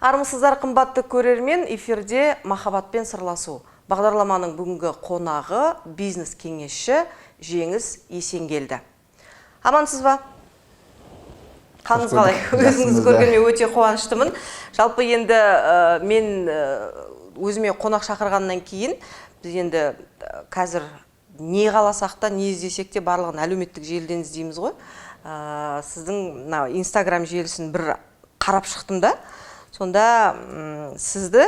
Армысыздар, қымбатты көрермен, эфирде махаббатпен сырласу. Бағдарламаның бүгінгі қонағы бизнес кеңесші Жеңіс Есенгелді. Амансыз ба? Қалыңыз қалай? Өзіңізді көргеніме өте қуаныштымын. Жалпы енді мен өзіме қонақ шақырғаннан кейін біз енді қазір не қаласақ та, не іздесек те барлығын әлеуметтік желіден іздейміз ғой. Сіздің Инстаграм желісін бір қарап шықтым да. Сонда сізді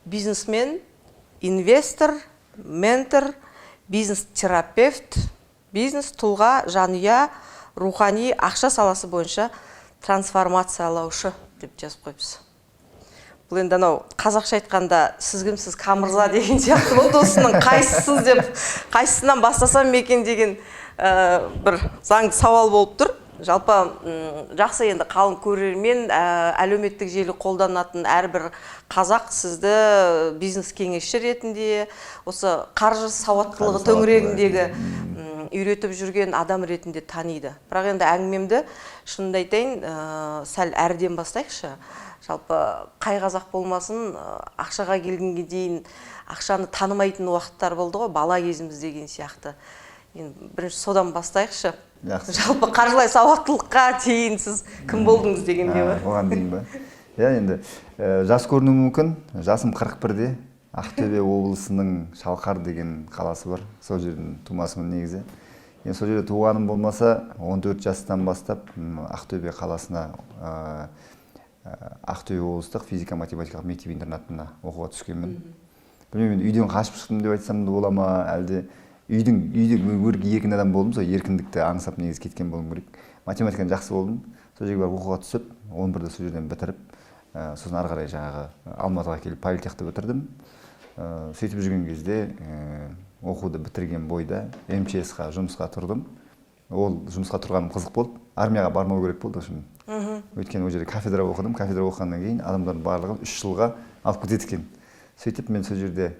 бизнесмен, инвестор, ментор, бизнес-терапевт, бизнес тұлға, жанұя, рухани, ақша саласы бойынша трансформациялаушы деп жазып қойыпсыз. Бұл енді анау қазақша айтқанда сіз кімсіз, Камырза деген сияқты болды, осының қайсысыз деп, қайсысынан бастасам екен деген бір заңды сауал болып тұр. Жалпы жақсы, енді қалың көрермен, әлеуметтік желі қолданатын әрбір қазақ сізді бизнес кеңесші ретінде, осы қаржы сауаттылығы төңірегіндегі үйретіп жүрген адам ретінде таниды. Бірақ енді әңгімемді шынымды айтайын, сәл әріден бастайықшы. Жалпы қай қазақ болмасын, ақшаға келгенге дейін ақшаны танымайтын уақыттар болды ғой, бала кезіміз деген сияқты. Бірінші содан бастайықшы. Жалпы қаржылай сауаттылыққа дейін сіз кім болдыңыз дегенде ба? Оған дейін ба? Енді жас көріну мүмкін. Жасым 41-де. Ақтөбе облысының Шалқар деген қаласы бар. Сол жердің тумасымын негізі. Сол жерде туғаным болмаса, 14 жастан бастап Ақтөбе қаласына, Ақтөбе облыстық физика-математикалық мектеп-интернатына оқуға түскенмін. Білмеймін, үйден қашып шықтым деп айтсам да бола ма, әлде үйде еркін адам болдым, сол еркіндікті аңсап негіз кеткен болым керек. Математиканы жақсы болдым. Сол жерге барып оқуға түсіп, 11-де сол жерден бітіріп, сосын ары қарай жаңағы Алматыға келіп политехті бітірдім. Сөйтіп жүрген кезде оқуды бітірген бойда МЧС-қа жұмысқа тұрдым. Ол жұмысқа тұрғаным қызық болды. Армияға бармау керек болды үшін. Өйткені ол жерде кафедра оқыдым. Кафедра оқығаннан кейін адамдардың барлығын 3 жылға алып кетеді екен. Сөйтіп мен сол жерде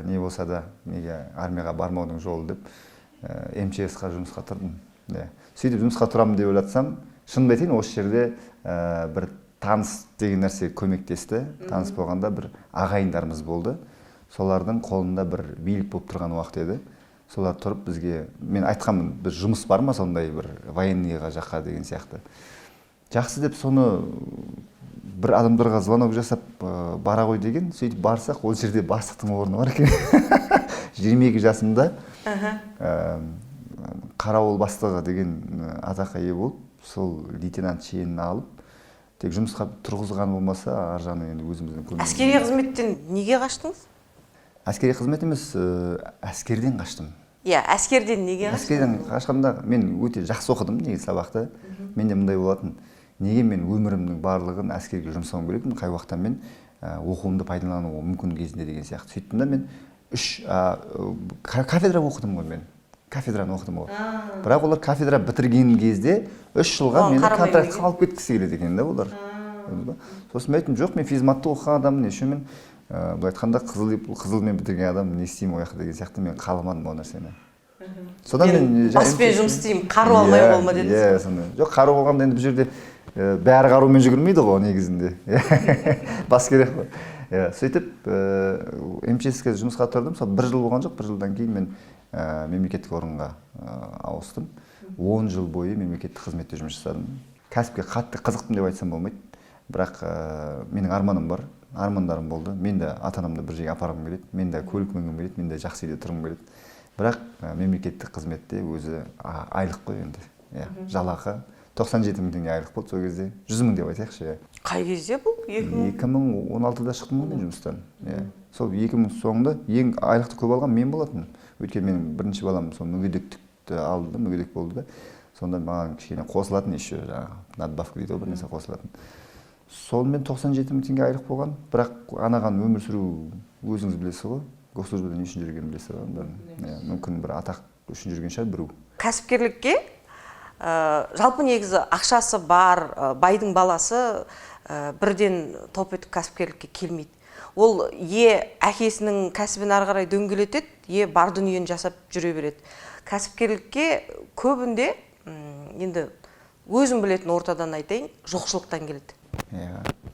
не болса да неге армияға бармаудың жолы деп МЧС-қа жұмысқа тұрдым. Сөйтіп жұмысқа тұрамын деп ойлатсам, шынымды айтайын, осы жерде бір таныс деген нәрсе көмектесті. Таныс болғанда бір ағайындарымыз болды. Солардың қолында бір билік болып тұрған уақыт еді. Солар тұрып бізге, мен айтқанмын, бір жұмыс бар ма сондай бір военныйға жаққа деген сияқты. Жақсы деп соны бір адамдарға звонок жасап бара ғой деген, сөйтіп барсақ, ол жерде бастықтың орны бар екен. 22 жасымда қарауыл бастығы деген атаққа ие болып, сол лейтенант шенін алып, тек жұмысқа тұрғызған болмаса, ар жағынан енді өзіміздің көмегіміз. Әскери қызметтен неге қаштыңыз? Әскери қызмет емес, әскерден қаштым. Әскерден неге қаштыңыз? Әскерден қашқанда мен өте жақсы оқыдым, негізі сабақты. Менде мындай болатын. Неге мен өмірімнің барлығын әскерге жұмсауым керекпін, қай уақытта мен оқуымды пайдалануы мүмкін кезінде деген сияқты. Сөйттім да мен кафедра оқыдым ғой мен. Кафедраны оқыдым ғой. Бірақ олар кафедра бітірген кезде 3 жылға мені контрактқа алып кеткісі келеді екен да олар. Сосын мен айттым, жоқ, мен физматты оқыған адаммын, еше мен бұл айтқанда қызылмен бітірген адам не істеймін ояқта деген сияқты мен қаламадым ол нәрсені. Содан мен баспен жұмыс істеймін, қару алмай болма дедіңіз. Жоқ, қару болғанда енді бұл жерде бәрі қарумен жүгірмейді ғой негізінде. Бас керек қой. Сөйтіп МЧС-ке жұмысқа тұрдым. Сол 1 жыл болған жоқ, 1 жылдан кейін мен мемлекеттік орынға ауыстым. 10 жыл бойы мемлекеттік қызметте жұмыс жасадым. Кәсіпке қатты қызықтым деп айтсам болмайды. Бірақ менің арманым бар, армандарым болды. Мен де ата-анамды бір жерге апарғым келеді. Мен де көлік мінгім келеді, мен де жақсы үйде тұрғым келеді. Бірақ мемлекеттік қызметте өзі айлық қой енді. Жалақы 97 мың теңге айлық болды сол кезде. 100 мың деп айтайықшы. Қай кезде бұл? 2016-да шықтым ғой мен жұмыстан. Сол 2000 соңында ең айлықты көп алған мен болатын. Өйткені менің бірінші балам сол мүгедектікті алды, мүгедек болды да. Сонда маған кішкене қосылатын еще надбавка дейді, бір нәрсе қосылатын. Сонымен 97 мың теңге айлық болған. Бірақ анаған өмір сүру өзіңіз білесіз ғой. Госслужбада не үшін жүргенін білесіз ғой. Мүмкін бір атақ үшін жүрген шығар біреу. Кәсіпкерлікке жалпы негізі ақшасы бар, байдың баласы бірден топ етіп кәсіпкерлікке келмейді. Ол әкесінің кәсібін ары қарай дөңгелетеді, бар дүниені жасап жүре береді. Кәсіпкерлікке көбінде енді өзім білетін ортадан айтайын, жоқшылықтан келеді.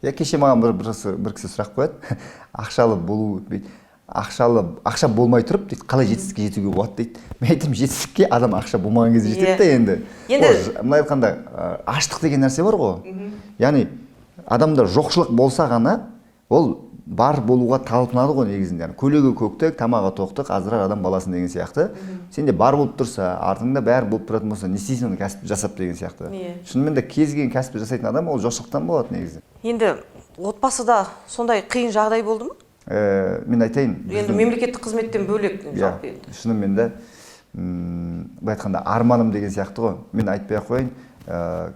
Я кеше маған бір кісі сұрақ қояды. Ақшалы болу дейді. Ақша болмай тұрып дейді, қалай жетістікке жетуге болады дейді. Мен айтамын, жетістікке адам ақша болмаған кезде жетеді де енді. Мына айтқанда аштық деген нәрсе бар ғой. Яғни адамда жоқшылық болса ғана ол бар болуға талпынады ғой негізінде. Яғни көлігі көктік, тамағы тоқтық, аздырар адам баласын деген сияқты. Сенде бар болып тұрса, артыңда бәрі болып тұратын болса, не істейсің оны кәсіп жасап деген сияқты. Шынымен де кез келген кәсіпті жасайтын адам ол жоқшылықтан болады негізі. Енді отбасыда сондай қиын жағдай болды ма? Мен айтайын. Енді мемлекеттік қызметтен бөлек жалпы енді. Шынымен де былай айтқанда арманым деген сияқты ғой. Мен айтпай ақ қояйын.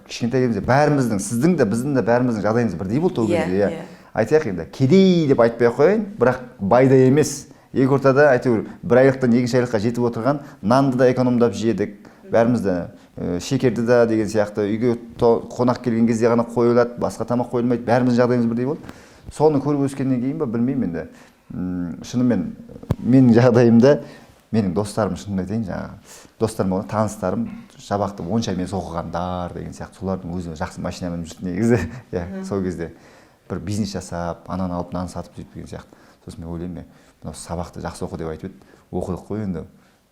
Кішкентай кезімізде бәріміздің, сіздің де біздің де бәріміздің жағдайымыз бірдей болды ол кезде. Айтайық енді, кедей деп айтпай ақ қояйын, бірақ байда емес. Екі ортада әйтеуір бір айлықтан екінші айлыққа жетіп отырған, нанды да экономдап жедік. Бәріміз де шекерді да деген сияқты, үйге қонақ келген кезде ғана қойылады, басқа тамақ қойылмайды. Бәріміздің жағдайымыз бірдей болды. Соны көріп өскеннен кейін ба білмеймін енді. Шынымен менің жағдайымда менің достарым, шынымды айтайын, жаңағы достарым болған, таныстарым жабақты онша емес оқығандар деген сияқты, солардың өзі жақсы машина мініп жүрді негізі. Сол кезде бір бизнес жасап, ананы алып нан сатып сөйтіп деген сияқты. Сосын мен ойлаймын, мынау сабақты жақсы оқы деп айтып еді. Оқыдық қой енді.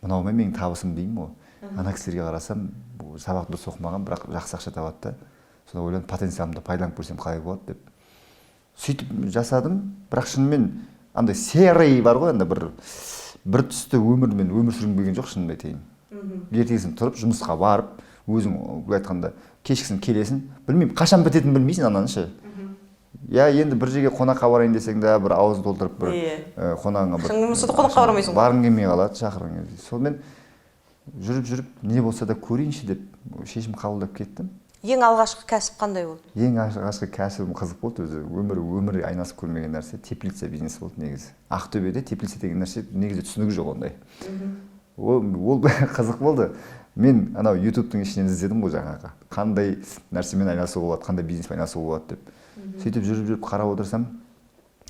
Мынаумен менің табысым деймін ғой. Ана кісілерге қарасам, сабақты дұрыс оқымаған, бірақ жақсы ақша табады да. Сонда ойладым, потенциалымды пайдаланып көрсем қалай болады деп. Сөйтіп жасадым, бірақ шынымен андай серый бар ғой, енді бір түсті өмір сүргім келген жоқ, шынымды айтайын. Ертеңгісін тұрып, жұмысқа барып, өзің айтқанда кешкісін келесің, білмеймін, қашан бітетінін білмейсің ананышы. Енді бір жерге қонаққа барайын десең де, бір ауызын толтырып, бір қонағыңа бір. Жұмысты қонаққа бармайсың. Барғың келмей қалады, шақырған кезде. Сонымен жүріп, не болса да көрейінші деп шешім қабылдап кеттім. Ең алғашқы кәсіп қандай болды? Ең алғашқы кәсібім қызық болды өзі. Өмір айнасып көрмеген нәрсе теплица бизнесі болды негізі. Ақтөбеде теплица деген нәрсе негізі түсінігі жоқ ондай. Ол қызық болды. Мен анау YouTube-тың ішінен іздедім ғой жаңағы. Қандай нәрсемен айналысуға болады, қандай бизнеспен айналысуға болады деп. Сөйтіп жүріп қарап отырсам,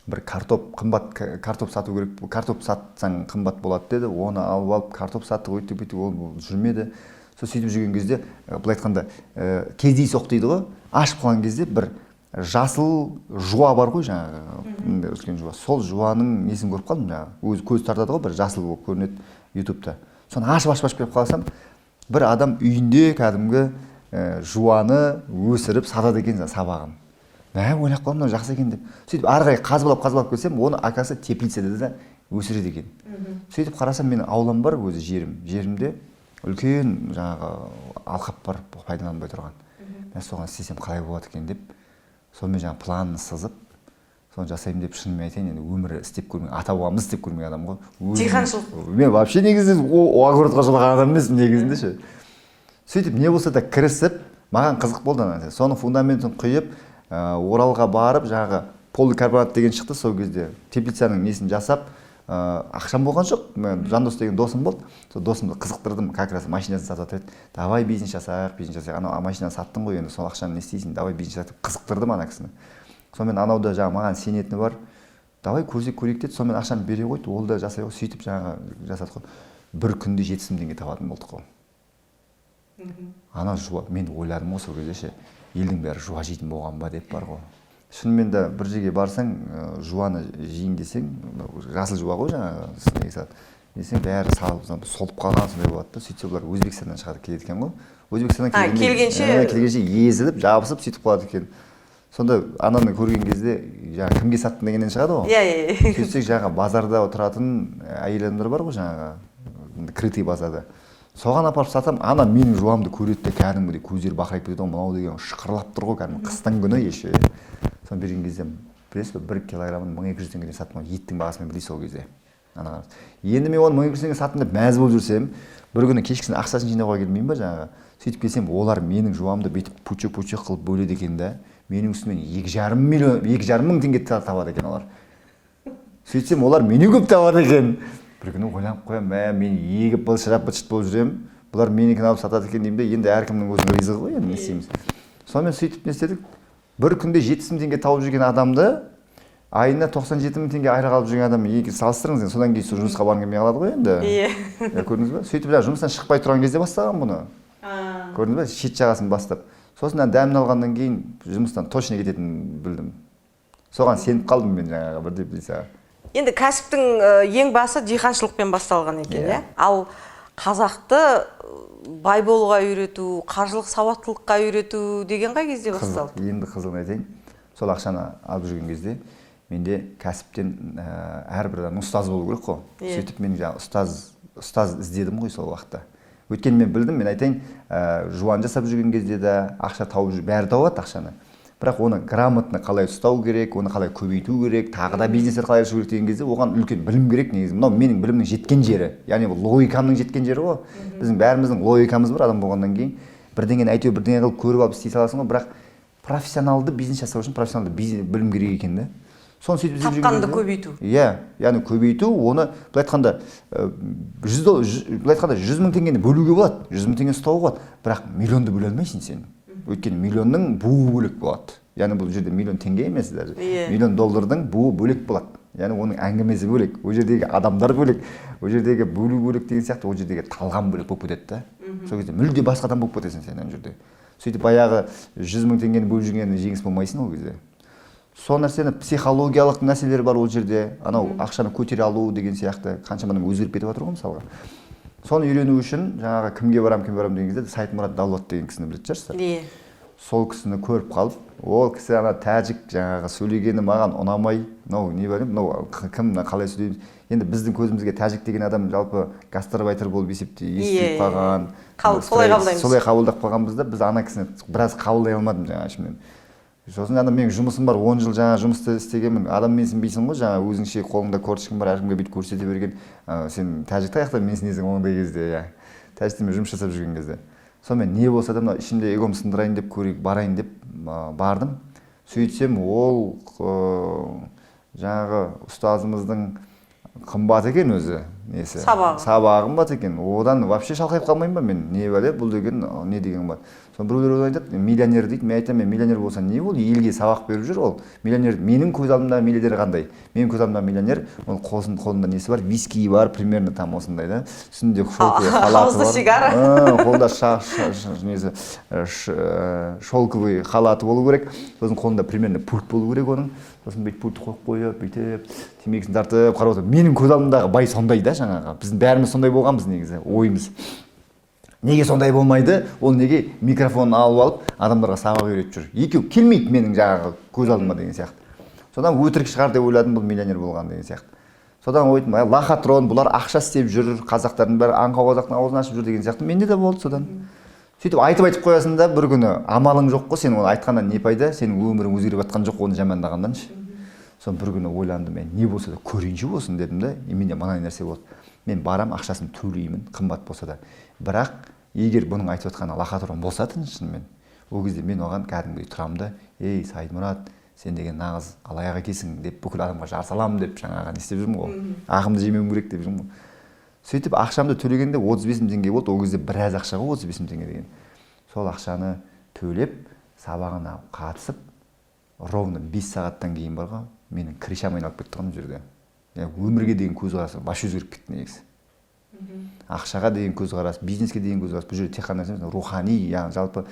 бір қымбат картоп сату керек. Картоп сатсаң қымбат болады деді. Оны алып картоп саттық, өйтіп ол жүрмеді. Сөйтіп жүрген кезде, бұл айтқанда, кездейсоқ дейді ғой, ашып қалған кезде бір жасыл жуа бар ғой жаңағы, өскен жуа. Сол жуаның несін көріп қалдым жаңағы. Өзі көз тартады ғой, бір жасыл болып көрінеді YouTube-та. Соны ашып келіп қалсам, бір адам үйінде кәдімгі жуаны өсіріп сатады екен сабағын. Ойлап қалдым, мынау жақсы екен деп. Сөйтіп ары қарай қазбалап келсем, оны акасы теплицада да өсіреді екен. Сөйтіп қарасам, менің аулам бар, өзі жерімде үлкен жаңағы алқап бар, пайдаланбай тұрған. Мен соған істесем қалай болады екен деп, сонымен жаңағы планын сызып, соны жасаймын деп шынымен айтайын, енді өмірі істеп көрмеген, ата-бабамыз істеп көрмеген адам ғой. Диқаншылық. Мен вообще негізі огородқа жолаған адам емеспін негізінде ше. Сөйтіп не болса да кірісіп, маған қызық болды ана. Соның фундаментін құйып, Оралға барып, жаңағы поликарбонат деген шықты сол кезде. Теплицаның несін жасап, ақшам болған жоқ. Жандос деген досым болды. Сол досымды қызықтырдым, как раз машинасын сатып еді. Давай бизнес жасайық. Ана машинаны саттың ғой, енді сол ақшаны не істейсің? Давай бизнес жасап қызықтырдым ана кісіні. Сонымен анауда жаңағы маған сенетіні бар. Давай көрейік деді. Сонымен ақшаны бере қойды. Ол да жасай ғой. Сөйтіп жаңағы жасадық қой. Бір күнде 700 теңге табатын болдық қой. Ана жуа, мен ойладым ғой сол кезде ше. Елдің бәрі жуа жейтін болған ба деп бар ғой. Шынымен де бір жерге барсаң, жуаны жейін десең, жасыл жуа ғой жаңағы, десең бәрі солып қалған сондай болады да. Сөйтсе бұлар Өзбекстаннан шығады келеді екен ғой. Өзбекстаннан келгенше езіліп, жабысып сөйтіп қалады екен. Сонда ананы көрген кезде, жаңағы кімге саттың дегеннен шығады ғой. Сөйтсек жаңағы базарда отыратын әйел адамдар бар ғой жаңағы, крытый базарда. Соған апарып сатам, ана менің жуамды көреді де кәдімгідей көздері бақырайып кетеді ғой, мынау деген шықырлап тұр ғой кәдімгі қыстың күні еші. Соны берген кезде, білесіз бе, 1 килограммын 1200 теңгеден саттым, еттің бағасымен білейсіз сол кезде. Енді мен оны 1200 теңге саттым деп мәз болып жүрсем, бір күні кешкісін ақшасын жинауға келмеймін ба жаңағы. Сөйтіп келсем, олар менің жуамды бүйтіп пучок қылып бөледі екен да, менің үстімен 2,5 мың теңге табады екен олар. Сөйтсем, олар менен көп табады екен. Бір күні ойланып қоямын, мен егіп былшырап быт-шыт болып жүремін. Бұлар менікін алып сатады екен деймін де, енді әркімнің өзінің ризығы ғой, енді не істейміз. Сонымен сөйтіп не істедік? Бір күнде 700 мың теңге тауып жүрген адамды, айына 97 мың теңге айырға алып жүрген адам салыстырыңыз, содан кейін жұмысқа барғың келмей қалады ғой енді. Көрдіңіз бе? Сөйтіп жұмыстан шықпай тұрған кезде бастаған бұны. Көрдіңіз бе? Шет жағасын бастап. Сосын дәмін алғаннан кейін жұмыстан точно кететінін білдім. соған сеніп қалдым мен жаңағы бірде саған. Енді кәсіптің ең басы диқаншылықпен басталған екен, иә? Ал қазақты бай болуға үйрету, қаржылық сауаттылыққа үйрету деген қай кезде басталды? Енді қызығын айтайын. Сол ақшаны алып жүрген кезде менде кәсіптен әрбір адам ұстаз болу керек қой. Сөйтіп мен ұстаз іздедім ғой сол уақытта. Өйткені мен білдім, мен айтайын, жуан жасап жүрген кезде де ақша тауып жүр, бәрі табады ақшаны. Бірақ оны грамотно қалай ұстау керек, оны қалай көбейту керек, тағы да бизнесті қалай ашу керек деген кезде оған үлкен білім керек негізі. Мынау менің білімнің жеткен жері, яғни бұл логикамның жеткен жері ғой. Біздің бәріміздің логикамыз бар адам болғаннан кейін. Бірдеңені әйтеуір бірдеңе қылып көріп алып істей саласың ғой, бірақ профессионалды бизнес жасау үшін профессионалды білім керек екен да. Соны сөйтіп тапқанды көбейту. Иә, яғни көбейту, оны былай айтқанда 100 мың теңгені бөлуге болады, 100 мың теңгені ұстауға болады, бірақ миллионды бөле алмайсың сен. Өйткені миллионның буы бөлек болады. Яғни бұл жерде миллион теңге емес даже. Миллион доллардың буы бөлек болады. Яғни оның әңгімесі бөлек, ол жердегі адамдар бөлек, ол жердегі бөлу бөлек деген сияқты, ол жердегі талғам бөлек болып кетеді да. Сол кезде мүлде басқа адам болып кетесің сен ана жерде. Сөйтіп баяғы 100 мың теңгені бөліп жүргенде жеңіс болмайсың ол кезде. Сол нәрсені психологиялық нәрселер бар ол жерде. Анау ақшаны көтере алу деген сияқты қаншама адам өзгеріп кетіп жатыр ғой мысалға. Соны үйрену үшін жаңағы кімге барам деген кезде Сайтмұрат Давлат деген кісіні білетін шығарсыздар. Сол кісіні көріп қалып, ол кісі ана тәжік жаңағы сөйлегені маған ұнамай, мынау не білем, мынау кім қалай сөйлейді. Енді біздің көзімізге тәжік деген адам жалпы гастарбайтер болып естіп қалған. Солай қабылдап қалғанбыз да, біз ана кісіні біраз қабылдай алмадым жаңағы ішімнен. Сосын ана менің жұмысым бар, 10 жыл жаңа жұмысты істегенмін. Адам менсінбейсің ғой, жаңа өзіңше қолыңда корточкаң бар, әркімге бүйтіп көрсете берген. Сен тәжікті аяқтан менсінесің ондай кезде, иә. Тәжікте жұмыс жасап жүрген кезде. Сонымен не болса да мына ішімде эгом сындырайын деп көрейік, барайын деп бардым. Сөйтсем ол жаңағы ұстазымыздың қымбат екен өзі, несі? Сабағы қымбат екен. Одан вообще шалқайып қалмайын ба мен? Не бәле, бұл деген не деген қымбат. Сон біреулер айтады, миллионер дейді. Мен айтамын, мен миллионер болса не ол? Елге сабақ беріп жүр ол. Миллионер, менің көз алдымдағы миллионер қандай? Менің көз алдымдағы миллионер, ол қолында несі бар? Виски бар, примерно там осындай да. Үстінде шелковый халаты бар. Қолда шелковый халаты болу керек. Сосын қолында примерно пульт болу керек оның. Сосын бүйтіп пультты қойып қойып, бүйтіп темекісін тартып қарап отыр. Менің көз алдымдағы бай сондай да жаңағы. Біздің бәріміз сондай болғанбыз негізі, ойымыз. Неге сондай болмайды? Ол неге микрофонын алып алып, адамдарға сабақ үйретіп жүр. Екеу келмейді менің жаңағы көз алдыма деген сияқты. Содан өтірік шығар деп ойладым, бұл миллионер болған деген сияқты. Содан ойдым, лохотрон, бұлар ақша істеп жүр, қазақтардың бәрі аңқау қазақтың аузын ашып жүр деген сияқты. Менде де болды содан. Сөйтіп айтып қоясың да, бір күні амалың жоқ қой, сен оны айтқаннан не пайда? Сенің өмірің өзгеріп жатқан жоқ, оны жамандағанданшы. Сон бір күні ойландым, мен не болса да көрейінші болсын дедім да, менде мынандай нәрсе болды. Мен барам, ақшасын төлеймін, қымбат болса да. Бірақ егер бұның айтып жатқаны лохотрон болса шынымен, ол кезде мен оған кәдімгідей тұрамын да, ей Сайтмұрат, сен деген нағыз алаяқ екенсің деп бүкіл адамға жар саламын деп жаңағы не істеп жүрмін ғой. Ақымды жемеуім керек деп жүрмін ғой. Сөйтіп ақшамды төлегенде 35 мың теңге болды. Ол кезде біраз ақша ғой 35 мың теңге деген. Сол ақшаны төлеп, сабағына қатысып, ровно 5 сағаттан кейін бар ғой, менің кришам айналып кетті ғой жерде. Өмірге деген көзқарасы баш өзгеріп кетті негізі. Ақшаға деген көзқарас, бизнеске деген көзқарас, бұл жерде тек қана рухани, яғни жалпы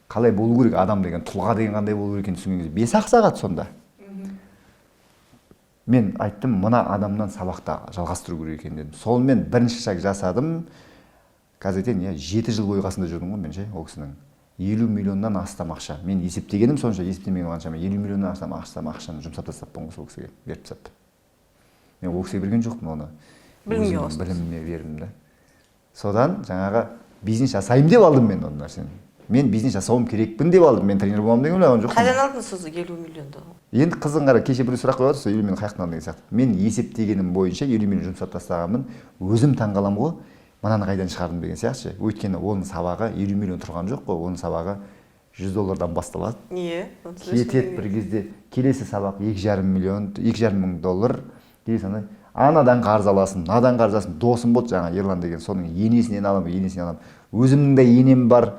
қалай болу керек адам деген, тұлға деген қандай болу керек екенін түсінген кезде 5 сағат сонда. Мен айттым, мына адамнан сабақта жалғастыру керек екен дедім. Сол мен бірінші шаг жасадым. Қазір айтайын, 7 жыл бойы қасында жүрдім ғой мен ше, ол кісінің. 50 миллионнан астам ақша. Мен есептегенім сонша, есептемеген қанша, мен 50 миллионнан астам ақшаны жұмсап тастаппын ғой сол кісіге, беріп тастаппын. Мен ол кісіге берген жоқпын оны. Біліміме бердім да. Содан жаңағы бизнес жасаймын деп алдым мен оны нәрсені. Мен бизнес жасауым керекпін деп алдым. Мен тренер боламын деген ойлаған жоқпын. Қайдан алдыңыз сіз 50 миллионды? Енді қызың қара кеше бір сұрақ қойып жатыр, 50 миллион қаяқтан алдың деген сияқты. Мен есептегенім бойынша 50 миллион жұмсап тастағанмын. Өзім таңғаламын ғой, мынаны қайдан шығардым деген сияқты. Өйткені оның сабағы 50 миллион тұрған жоқ қой, оның сабағы $100 басталады. Кетеді бір кезде келесі сабақ 2,5 миллион, $2,5 келесі анадан қарыз аласың, мынадан қарыз аласың. Досым болды жаңа Ерлан деген, соның енесінен аламын. Өзімнің де енем бар.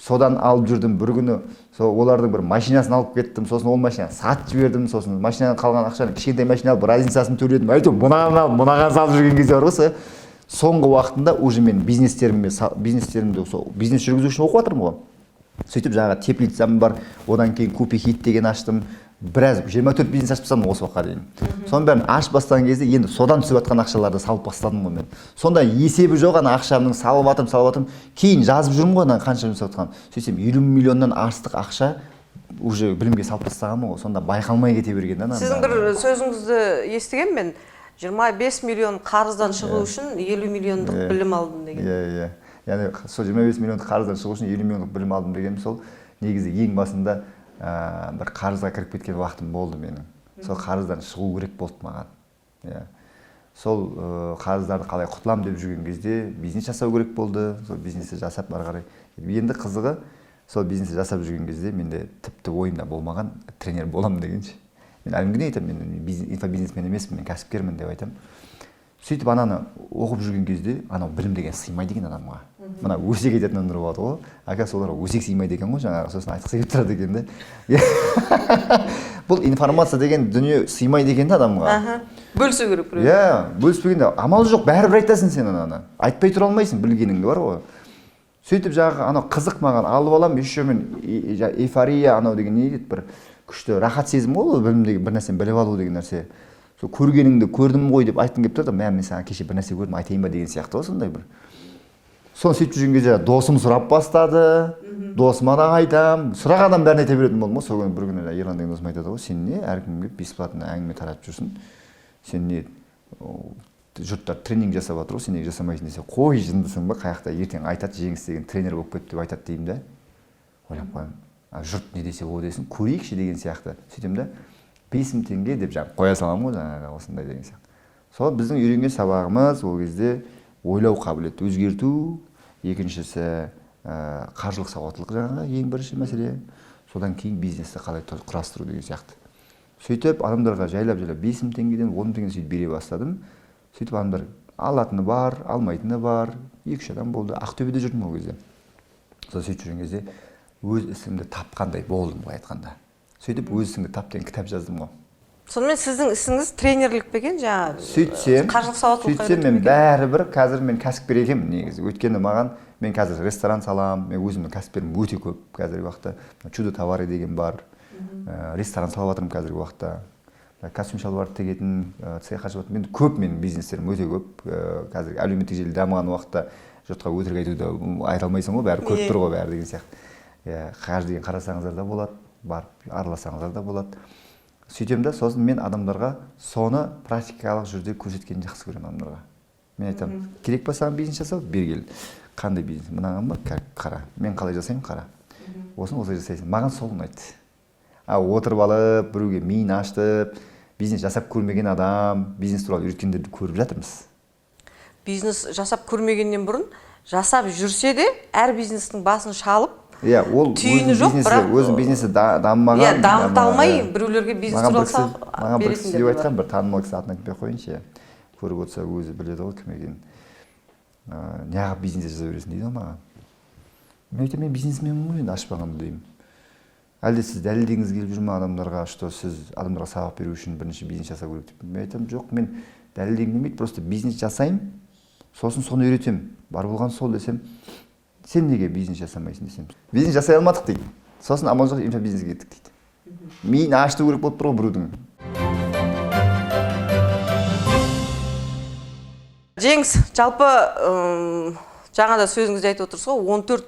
Содан алып жүрдім бір күні, олардың бір машинасын алып кеттім, сосын ол машинаны сатып жібердім, сосын машинадан қалған ақшаны кішкентай машина алып разницасын төледім. Әйтеуір мынаған салып жүрген кезде бар ғой. Соңғы уақытында уже мен бизнестерімді бизнес жүргізу үшін оқып жатырмын ғой. Сөйтіп жаңағы теплицам бар, одан кейін Купи Хит деген аштым. біраз 24 бизнес ашып бастадым осы уақытқа дейін. Соның бәрін ашып бастаған кезде енді содан түсіп жатқан ақшаларды салып бастадым ғой мен. Сонда есебі жоқ ана ақшамның салып жатырмын. Кейін жазып жүрмін ғой ана қанша жұмсап жатқанын. Сөйтсем 20 миллионнан артық ақша уже білімге салып тастағанмын ғой. Сонда байқалмай кете берген да. Сіздің бір сөзіңізді естігем мен. 25 миллион қарыздан шығу үшін 50 миллиондық білім алдым деген. Иә. Яғни сол 25 миллиондық қарыздан шығу үшін 50 миллиондық білім алдым деген сол негізі ең басында бір қарызға кіріп кеткен уақытым болды менің. Сол қарыздан шығу керек болды маған. Иә. Сол қарыздарды қалай құтыламын деп жүрген кезде бизнес жасау керек болды. Сол бизнесті жасап ары қарай. Енді қызығы сол бизнесті жасап жүрген кезде менде тіпті ойымда болмаған тренер боламын дегенше. Мен әлі күнге айтамын, мен инфобизнесмен емеспін, мен кәсіпкермін деп айтамын. Сөйтіп ананы оқып жүрген кезде анау білім деген сыймайды екен адамға. Мына өсек айтатын адамдар болады ғой. Ака соларға өсек сыймайды екен ғой, жаңағы сосын айтқысы келіп тұрады екен да. Бұл информация деген дүние сыймайды екен да адамға. Бөлісу керек біреу. Иә, бөліспегенде амал жоқ, бәрібір айтасың сен ананы. Айтпай тұра алмайсың, білгеніңді бар ғой. Сөйтіп жаңағы анау қызық маған алып алам, еще мен эйфория анау деген не дейді, бір күшті рахат сезім ғой, білімдегі бір нәрсені біліп алу деген нәрсе. Сол көргеніңді көрдім ғой деп айтқым келіп тұрды, мен саған кеше бір нәрсе көрдім, айтайын ба деген сияқты ғой, сондай бір. Соны сөйтіп жүрген кезде досым сұрап бастады, досыма да айтам, сұрағаннан бәрін айта беретін болдым ғой. Сол күні бір күні Ерлан деген досым айтады ғой, сен не әркімге бесплатно әңгіме таратып жүрсің, сен не жұрттар тренинг жасап жатыр ғой, сен неге жасамайсың десе, қой жындысың ба, қаяқта ертең айтады, Жеңіс деген тренер болып кетті деп айтады деймін да. Ойлап қоямын, жұрт не десе о десін, көрейікші деген сияқты. Сөйтем да 5000 теңге деп жаңағы қоя саламын ғой, жаңағы осындай деген сияқты. Сол біздің үйренген сабағымыз ол кезде ойлау қабілетті өзгерту, екіншісі қаржылық сауаттылық жаңағы ең бірінші мәселе. Содан кейін бизнесті қалай құрастыру деген сияқты. Сөйтіп адамдарға жайлап 5000 теңгеден 10 теңгеден сөйтіп бере бастадым. Сөйтіп адамдар алатыны бар, алмайтыны бар. 2-3 адам болды. Ақтөбеде жүрдім ол кезде. Сол сөйтіп жүрген кезде өз ісімді тапқандай болдым былай айтқанда. Сөйтіп өз ісімді тап деген кітап жаздым ғой. Сонымен сіздің ісіңіз тренерлік пе екен, жаңағы қаржылық сауаттылыққа сөйтсем мен бәрібір қазір мен кәсіпкер екенмін негізі. Өйткені маған мен қазір ресторан салам, мен өзімнің кәсіпкерім өте көп қазіргі уақытта. Чудо товары деген бар. Ресторан салып жатырмын қазіргі уақытта. Костюм шалбар тігетін цех ашып жатырмын. Мен көп, менің бизнестерім өте көп. Қазір әлеуметтік желі дамыған уақытта жұртқа өтірік айтуды айта алмайсың ғой, бәрі көріп тұр ғой, бәрі деген сияқты. Қаржы деген қарасаңыздар да болады, барып араласаңыздар да болады. Сөйтем да, сосын мен адамдарға соны практикалық жүрде көрсеткенді жақсы көремін адамдарға. Мен айтамын, керек па саған бизнес жасау? Бер кел. Қандай бизнес? Мынаған ба? Қара. Мен қалай жасаймын? Қара. Осыны осылай жасайсың. Маған сол ұнайды. Отырып алып, біреуге миын аштып, бизнес жасап көрмеген адам, бизнес туралы үйреткендерді көріп жатырмыз. Бизнес жасап көрмегеннен бұрын, жасап жүрсе де, әр бизнестің басын шалып, ол түйіні жоқ, бірақ өзінің бизнесі дамымаған. Дамыта алмай, біреулерге бизнес туралы сал маған бір кісі деп айтқан, бір танымал кісі атын айтпай қойыншы. Көріп отырса өзі біледі ғой кім екенін. Неғып бизнес жасап бересің дейді ғой маған. Мен айтамын, мен бизнесменмін ғой, енді ашпағанды деймін. Әлде сіз дәлелдегіңіз келіп жүр ме адамдарға, что сіз адамдарға сабақ беру үшін бірінші бизнес жасау керек деп. Мен айтамын, жоқ, мен дәлелдегім келмейді, просто бизнес жасаймын, сосын соны үйретемін. Бар болған сол десем, сен неге бизнес жасамайсың десем. Бизнес жасай алмадық дейді. Сосын амал жоқ инфобизнеске кеттік дейді. Миын аштыру керек болып тұр ғой біреудің. Жеңіс, жалпы жаңада сөзіңізде айтып отырсыз ғой, 14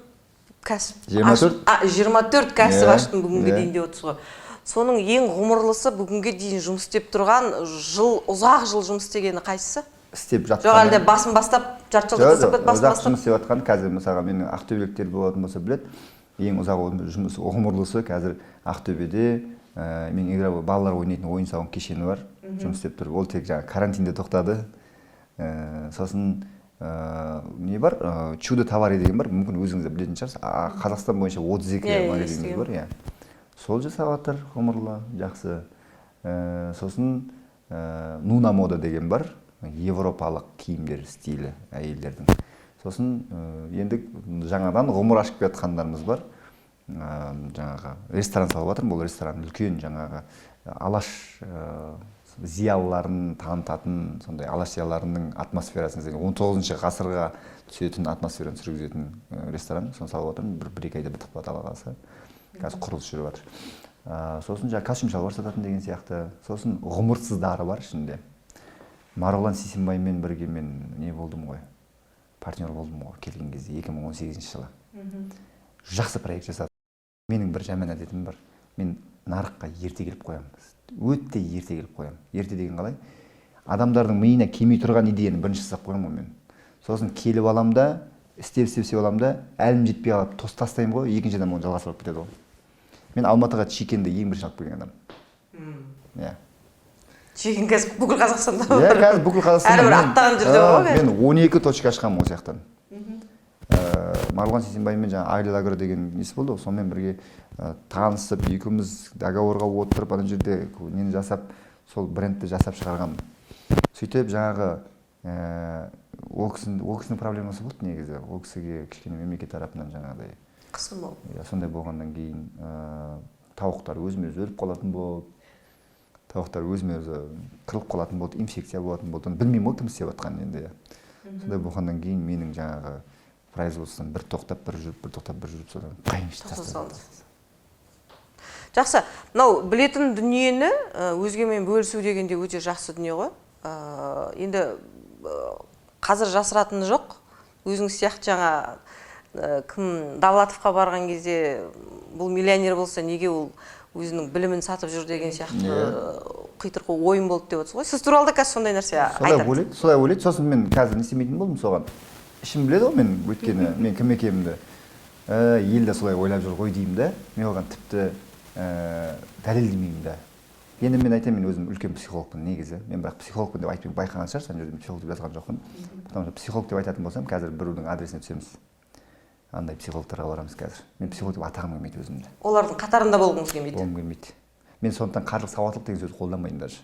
кәсіп 24 кәсіп аштым бүгінге дейін деп отырсыз ғой. Соның ең ғұмырлысы бүгінге дейін жұмыс істеп тұрған, ұзақ жыл жұмыс істегені қайсысы? Істеп жатқан. Жоқ, әлде басын бастап, жарты жылдық қызмет басын бастап. Жұмыс істеп жатқан, қазір мысалға менің ақтөбеліктер болатын болса біледі. Ең ұзақ жұмыс ғұмырлысы қазір Ақтөбеде мен балалар ойнайтын ойын сауық кешені бар. Жұмыс істеп тұр. Ол тек жаңа карантинде тоқтады. Сосын не бар? Чудо товары деген бар. Мүмкін өзіңіз де білетін шығарсыз. Қазақстан бойынша 32 магазиніміз бар, иә. Сол жасап жатыр, ғұмырлы, жақсы. Сосын Нуна мода деген бар. Европалық киімдер стилі әйелдердің. Сосын енді жаңадан ғұмыр ашып жатқандарымыз бар. Жаңағы ресторан салып жатырмын. Бұл ресторан үлкен жаңағы алаш зиялыларын танытатын, сондай алаш зиялыларының атмосферасын, 19 ғасырға түсетін атмосфераны түсіргізетін ресторан. Соны салып жатырмын. Бір-екі айда бітіп қалады Алла қаласа. Қазір құрылыс жүріп жатыр. Сосын жаңағы костюм шалбар сататын деген сияқты. Сосын ғұмырсыздары бар ішінде. Марғұлан Сейсенбаймен бірге мен не болдым ғой, партнер болдым ғой келген кезде 2018 жылы. Жақсы проект жасадым. Менің бір жаман әдетім бар. Мен нарыққа ерте келіп қоямын. Өте ерте келіп қоямын. Ерте деген қалай? Адамдардың миына келмей тұрған идеяны бірінші жасап қоямын ғой мен. Сосын келіп алам да, істеп алам да, әлім жетпей қалып тастаймын ғой, екінші адам оны жалғастырып кетеді ғой. Мен Алматыға чикенді ең бірінші алып келген адам. Иә. Чикен қазір бүкіл Қазақстанда. Иә, қазір бүкіл Қазақстанда. Әрбір аттаған жерде ғой. Мен 12 точка ашқанмын ол сияқтан. Марғұлан Сейсенбаймен жаңа Айлagro деген несі болды ғой, сонымен бірге танысып, екеуміз договорға отырып, ана жерде нені жасап, сол брендті жасап шығарғанмын. Сөйтіп жаңағы ол кісінің проблемасы болды негізі. Ол кісіге кішкене мемлекет тарапынан жаңағыдай қысым болды. Сондай болғаннан кейін тауықтар өзіме-өзі өліп қалатын болды. Тауықтар өзіме-өзі қырылып қалатын болды, инфекция болатын болды. Білмеймін ғой кім істеп жатқанын енді. Сондай болғаннан кейін менің жаңағы производстводан бір тоқтап, бір жүріп, содан қайыншы тастады. Жақсы, мынау білетін дүниені өзгемен бөлісу дегенде өте жақсы дүние ғой. Енді қазір жасыратыны жоқ. Өзің сияқты жаңа кім Давлатовқа барған кезде бұл миллионер болса, неге ол өзінің білімін сатып жүр деген сияқты қитырқы ойын болды деп отырсыз ғой. Сіз туралы да қазір сондай нәрсе айтады. Солай ойлайды. Сосын мен қазір не істемейтін болдым соған. Ішім біледі ғой мен өткені, мен кім екенімді. Ел де солай ойлап жүр ғой деймін да. Мен оған тіпті дәлелдемеймін да. Енді мен айтамын, мен өзім үлкен психологпын негізі. Мен бірақ психологпын деп айтпаймын, байқаған шығарсыз, ана жерде психолог деп жазған жоқпын. Потому что психолог деп айтатын болсам, қазір біреудің адресіне түсеміз. Андай психологтарға барамыз қазір. Мен психолог деп атағым келмейді өзімді. Олардың қатарында болғыңыз келмейді. Болғым келмейді. Мен сондықтан қаржылық сауаттылық деген сөзді қолданбаймын даже.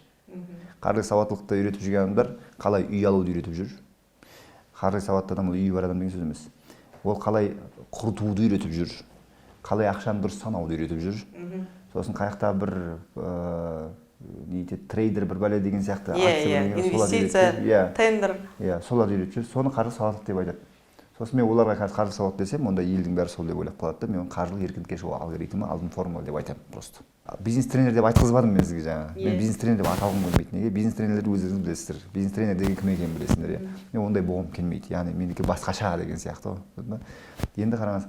Қаржылық сауаттылықты үйретіп жүрген адамдар қалай үй алуды үйретіп жүр. Қаржылық сауатты адам ол үйі бар адам деген сөз емес. Ол қалай құртуды үйретіп жүр. Қалай ақшаны дұрыс санауды үйретіп жүр. Сосын қаяқта бір трейдер бір бәле деген сияқты инвестиция, тендер. Соларды үйретіп жүр. Соны қаржылық сауаттылық деп айтады. Сосын мен оларға қазір қаржылық сауат десем, онда елдің бәрі сол деп ойлап қалады да, мен қаржылық еркіндікке шығу алгоритмі, алтын формула деп айтамын просто. Бизнес тренер деп айтқызбадым мен сізге жаңа. Мен бизнес тренер деп аталғым келмейді. Неге? Бизнес тренерлерді өздеріңіз білесіздер. Бизнес тренер деген кім екенін білесіңдер. Мен ондай болғым келмейді. Яғни менікі басқаша деген сияқты ғой. Енді қараңыз,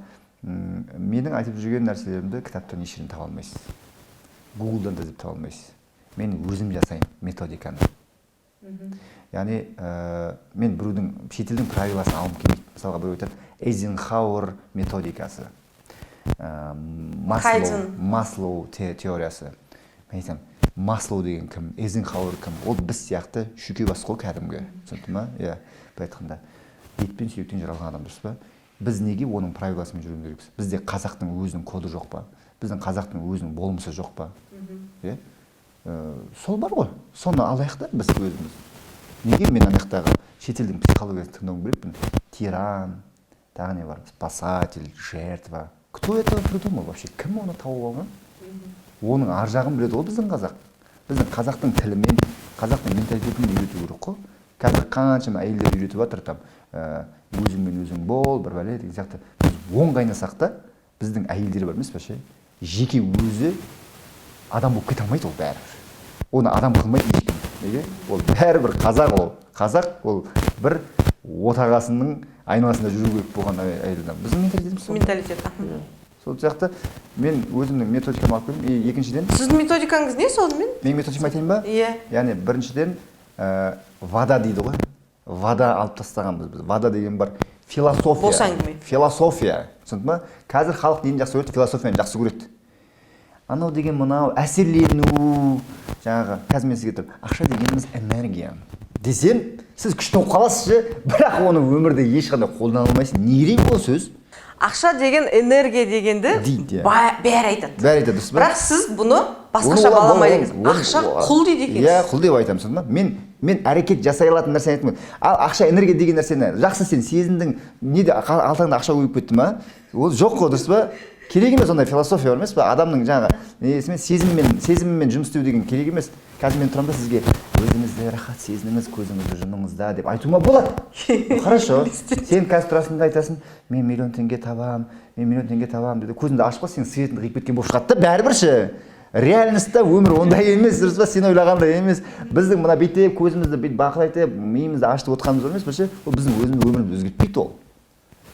менің айтып жүрген нәрселерімді кітаптан еш жерден таба алмайсыз. Гуглдан да іздеп таба алмайсыз. Мен өзім жасаймын методиканы. Яғни мен біреудің шетелдің правиласын алғым келмейді. Мысалға біреу айтады, Эйзенхауэр методикасы, Маслоу теориясы. Мен айтамын, Маслоу деген кім, Эйзенхауэр кім? Ол біз сияқты шүйке бас қой кәдімгі. Түсінді ма? Иә, бұл айтқанда. Ет пен сүйектен жаралған адам дұрыс па? Біз неге оның правиласымен жүруіміз керекпіз? Бізде қазақтың өзінің коды жоқ па? Біздің қазақтың өзінің болмысы жоқ па? Сол бар ғой. Соны алайық та біз өзіміз. Неге мен анаяқтағы шетелдің психологиясын тыңдауым керекпін? Тиран, тағы не бар? Спасатель, жертва. Кто это придумал вообще? Кім оны тауып алған? Оның ар жағын біледі ғой біздің қазақ. Біздің қазақтың тілімен, қазақтың менталитетімен үйрету керек қой. Қазір қаншама әйелдер үйретіп жатыр там, өзіңмен өзің бол, бір бәле деген сияқты. Біз оң қайнасақ та, біздің әйелдер бар емес пе ше? Жеке өзі адам болып кете алмайды ол бәрібір. Оны адам қылмайды ешкім. Неге? Ол бәрібір қазақ ол. Қазақ ол бір отағасының айналасында жүру керек болған әйелден. Біздің менталитетіміз сол. Менталитет. Сол сияқты мен өзімнің методикамды алып келдім. Екіншіден. Сіздің методикаңыз не сонымен? Менің методикамды айтайын ба? Иә. Яғни біріншіден вада дейді ғой. Вада алып тастағанбыз біз. Вада деген бар философия. Бос әңгіме. Философия. Түсінді ма? Қазір халық нені жақсы көреді? Философияны жақсы көреді. Анау деген мынау әсерлену. Жаңағы қазір мен сізге тұрып, ақша дегеніміз энергия десем, сіз күшті болып қаласыз же, бірақ оны өмірде ешқандай қолдана алмайсыз. Не керек ол сөз? Ақша деген энергия дегенді бәрі айтады. Бәрі айтады, дұрыс па? Бірақ сіз бұны басқаша баламайдыңыз. Ақша құл дейді екенсіз. Иә, құл деп айтамын, ма? Мен әрекет жасай алатын нәрсені айтамын. Ал ақша энергия деген нәрсені жақсы сен сезіндің, неде алтаңда ақша көбейіп кетті ма? Ол жоқ қой, дұрыс па? Керек емес ондай философия бар емес пе? Адамның жаңағы сезіммен жұмыс істеу деген керек емес. Қазір мен тұрамын да сізге өзіңізді рахат сезініңіз, көзіңізді жұмыңызда деп айтуыма болады. Хорошо. Сен қазір тұрасың да айтасың, мен миллион теңге табам, деді. Көзіңді ашып қал, сенің светіңді қиып кеткен болып шығады да бәрібір ше. реальностьта өмір ондай емес, дұрыс па? Сен ойлағандай емес. Біздің мына бүйтіп көзімізді бүйтіп бақылайтып, миымызды ашытып отқанымыз емес, білше, ол біздің өзіміз өмірімізді өзгертпейді ол.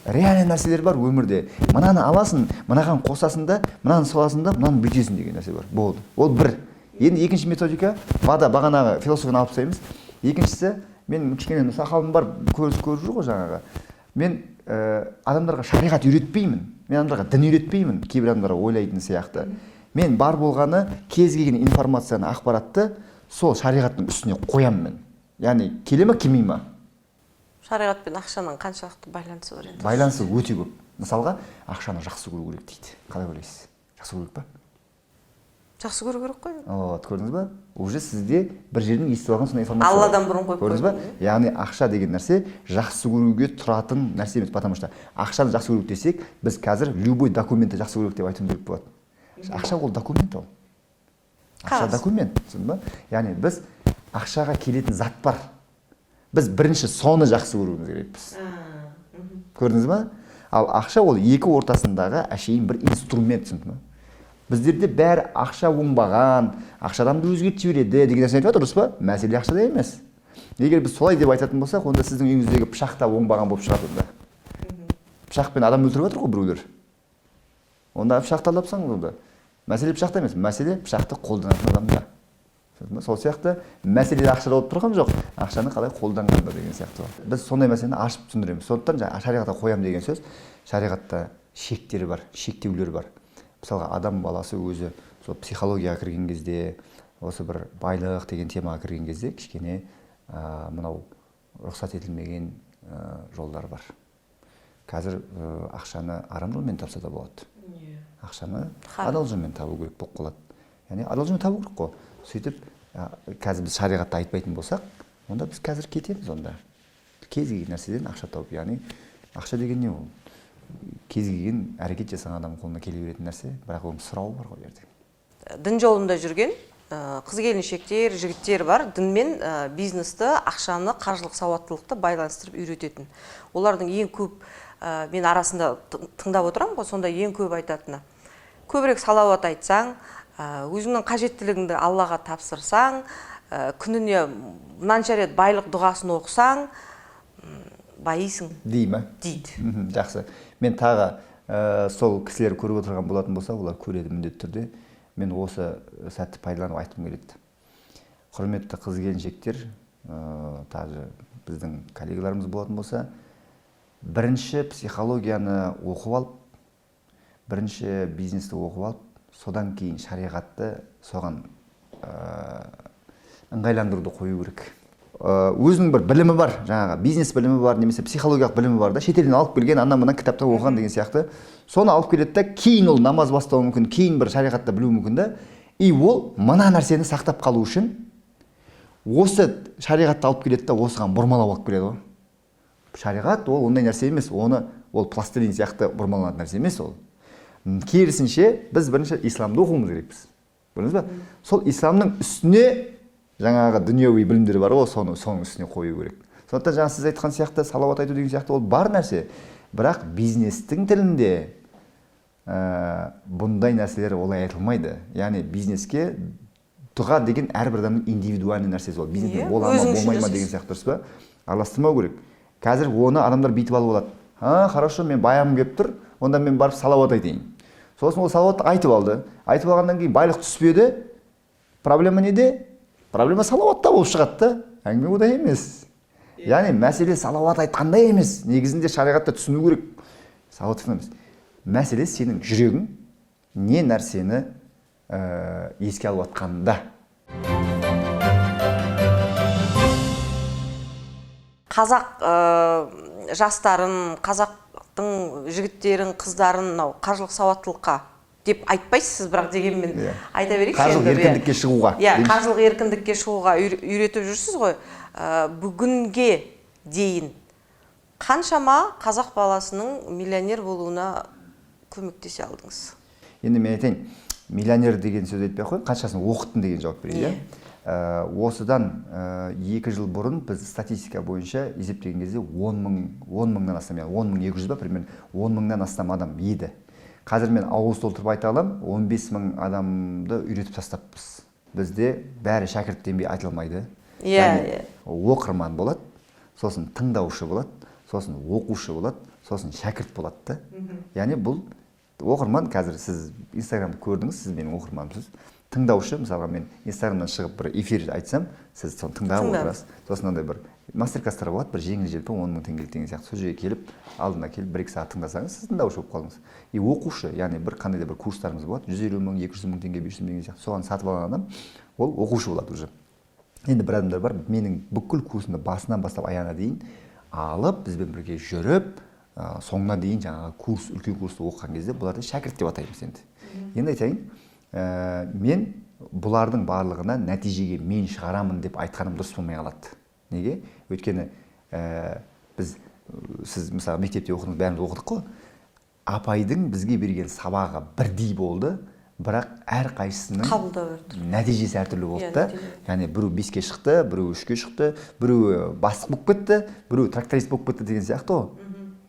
Реальный нәрселер бар өмірде. Мынаны аласың, мынаған қосасың да, мынаны саласың да, мынаны бүйтесің деген нәрсе бар. Болды. Ол бір. Енді екінші методика, бағанағы философияны алып тастаймыз. Екіншісі, мен кішкене сақалым бар, көріп жүр ғой жаңағы. Мен адамдарға шариғат үйретпеймін. Мен адамдарға дін үйретпеймін. Кейбір адамдар ойлайтын сияқты. Мен бар болғаны кез келген информацияны, ақпаратты сол шариғаттың үстіне қоямын мен. Яғни келе ме, келмей ме? Шариғат пен ақшаның қаншалықты байланысы бар еді? Байланысы өте көп. Мысалға, ақшаны жақсы көру керек дейді. Қалай ойлайсыз? Жақсы көру керек па? Жақсы көру керек қой. Вот, көрдіңіз ба? Уже сізде бір жерден естіп алған сондай информация. Алладан бұрын қойып көрдіңіз ба? Яғни ақша деген нәрсе жақсы көруге тұратын нәрсе емес, потому что ақшаны жақсы көру десек, біз қазір любой документті жақсы көру деп айтуымыз керек болады. Ақша ол документ ол. Ақша документ, түсіндің ба? Яғни біз ақшаға келетін зат бар. Біз бірінші соны жақсы көруіміз керекпіз. Көрдіңіз ба? Ал ақша ол екі ортасындағы әшейін бір инструмент, түсіндің ба? Біздерде бәрі ақша оңбаған, ақша адамды өзгертіп жібереді деген нәрсе айтып жатыр, дұрыс па? Мәселе ақшада емес. Егер біз солай деп айтатын болсақ, онда сіздің үйіңіздегі пышақ та оңбаған болып шығады онда. Пышақпен адам өлтіріп жатыр ғой біреулер. Онда пышақты алып тастаңыз онда. Мәселе пышақта емес, мәселе пышақты қолданатын адамда. Сол сияқты мәселе ақшада болып тұрған жоқ, ақшаны қалай қолданғанда деген сияқты бар. Біз сондай мәселені ашып түсіндіреміз. Сондықтан шариғатта қоям деген сөз, шариғатта шектері бар, шектеулер бар. Мысалға, адам баласы өзі сол психологияға кірген кезде, осы бір байлық деген темаға кірген кезде кішкене мынау рұқсат етілмеген жолдар бар. Қазір ақшаны арам жолмен тапса да болады. Ақшаны адал жолмен табу керек болып қалады. Яғни адал жолмен табу керек қой. Сөйтіп, қазір біз шариғатта айтпайтын болсақ, онда біз қазір кетеміз онда. Кез келген нәрседен ақша тауып, яғни ақша деген не ол? Кез келген әрекет жасаған адам қолына келе беретін нәрсе, бірақ оның сұрауы бар ғой жерде. Дін жолында жүрген қыз келіншектер, жігіттер бар, дін мен бизнесті, ақшаны, қаржылық сауаттылықты байланыстырып үйрететін. Олардың ең көп, мен арасында тыңдап отырамын ғой, сонда ең көп айтатыны. Көбірек салауат айтсаң, өзіңнің қажеттілігіңді Аллаға тапсырсаң, күніне мынанша рет байлық дұғасын оқысаң, байисың. Дей ме? Дейді. Жақсы. Мен тағы сол кісілер көріп отырған болатын болса, олар көреді міндетті түрде. Мен осы сәтті пайдаланып айтқым келеді. Құрметті қыз келіншектер, тағы біздің коллегаларымыз болатын болса, бірінші психологияны оқып алып, бірінші бизнесті оқып алып, содан кейін шариғатты соған ыңғайландыруды қою керек. Өзінің бір білімі бар, жаңағы бизнес білімі бар, немесе психологиялық білімі бар да, шетелден алып келген, аннан-мынан кітапта оқыған деген сияқты. Соны алып келеді да, кейін ол намаз бастауы мүмкін, кейін бір шариғатта білуі мүмкін да, и ол мына нәрсені сақтап қалу үшін осы шариғатты алып келеді да, осыған бұрмалап алып келеді ғой. Шариғат ол ондай нәрсе емес, ол пластилин сияқты бұрмаланатын нәрсе емес ол. Керісінше, біз бірінші исламды оқуымыз керекпіз. Көрдіңіз ба? Сол исламның үстіне жаңағы дүниеви білімдер бар ғой, соның үстіне қою керек. Сондықтан жаңа сіз айтқан сияқты, салауат айту деген сияқты ол бар нәрсе. Бірақ бизнестің тілінде бұндай нәрселер олай айтылмайды. Яғни бизнеске дұға деген әрбір адамның индивидуальный нәрсесі ол. Бизнесте бола ма, болмай ма деген сияқты, дұрыс па? Араластырмау керек. Қазір оны адамдар бүйтіп алып алады. Хорошо, мен баямым келіп тұр, онда мен барып салауат айтайын. Сосын ол салауатты айтып алды. Айтып алғаннан кейін байлық түспеді. Проблема неде? Проблема салауатта болып шығады да. Әңгіме одай емес. Яғни мәселе салауат айтқанда емес. Негізінде шариғатта түсіну керек. Салауат емес. Мәселе сенің жүрегің не нәрсені еске алып атқанда. Қазақ жастарын, қазақтың жігіттерін, қыздарын қаржылық сауаттылыққа деп айтпайсыз, бірақ дегенмен айта берейікші. Қаржылық еркіндікке шығуға. Қаржылық еркіндікке шығуға үйретіп жүрсіз ғой. Бүгінге дейін қаншама қазақ баласының миллионер болуына көмектесе алдыңыз? Енді мен айтайын, миллионер деген сөз айтпай қойын, қаншасын оқыттың деген жауап берейін. Осыдан 2 жыл бұрын біз статистика бойынша есептеген кезде 10 мыңнан астам, 10.200 ба, примерно 10 мыңнан астам адам еді. қазір мен ауыз толтырып айта аламын, 15 000 адамды үйретіп тастаппыз. Бізде бәрі шәкірт демей айтылмайды. Иә. Оқырман болады, сосын тыңдаушы болады, сосын оқушы болады, сосын шәкірт болады да. Яғни бұл оқырман, қазір сіз Инстаграмды көрдіңіз, сіз менің оқырманымсыз. Тыңдаушы, мысалға мен Инстаграмнан шығып бір эфир айтсам, сіз соны тыңдап отырасыз. Сосын андай бір мастер-класстар болады, бір жеңіл-желпі 10 000 теңгелік деген сияқты. Сол жерге келіп, алдына келіп 1-2 сағат тыңдасаңыз, сіз тыңдаушы болып қалдыңыз. И оқушы, яғни бір қандай да бір курстарыңыз болады, 150 000, 200 000 теңге, 500 000 деген сияқты. Соған сатып алған адам, ол оқушы болады уже. Енді бір адамдар бар, менің бүкіл курсымды басынан бастап аяғына дейін алып, бізбен бірге жүріп, соңына дейін жаңағы курс, үлкен курсты оқыған кезде бұларды шәкірт деп атаймыз енді. Енді айтайын, мен бұлардың барлығына нәтижеге мен шығарамын деп айтқаным дұрыс болмай қалады. Неге? Өйткені сіз мысалы мектепте оқыдыңыз, бәріміз оқыдық қой. Апайдың бізге берген сабағы бірдей болды, бірақ әр қайсысының нәтижесі әртүрлі болды да. Яғни біреу 5-ке шықты, біреу 3-ке шықты, біреу бастық болып кетті, біреу тракторист болып кетті деген сияқты ғой.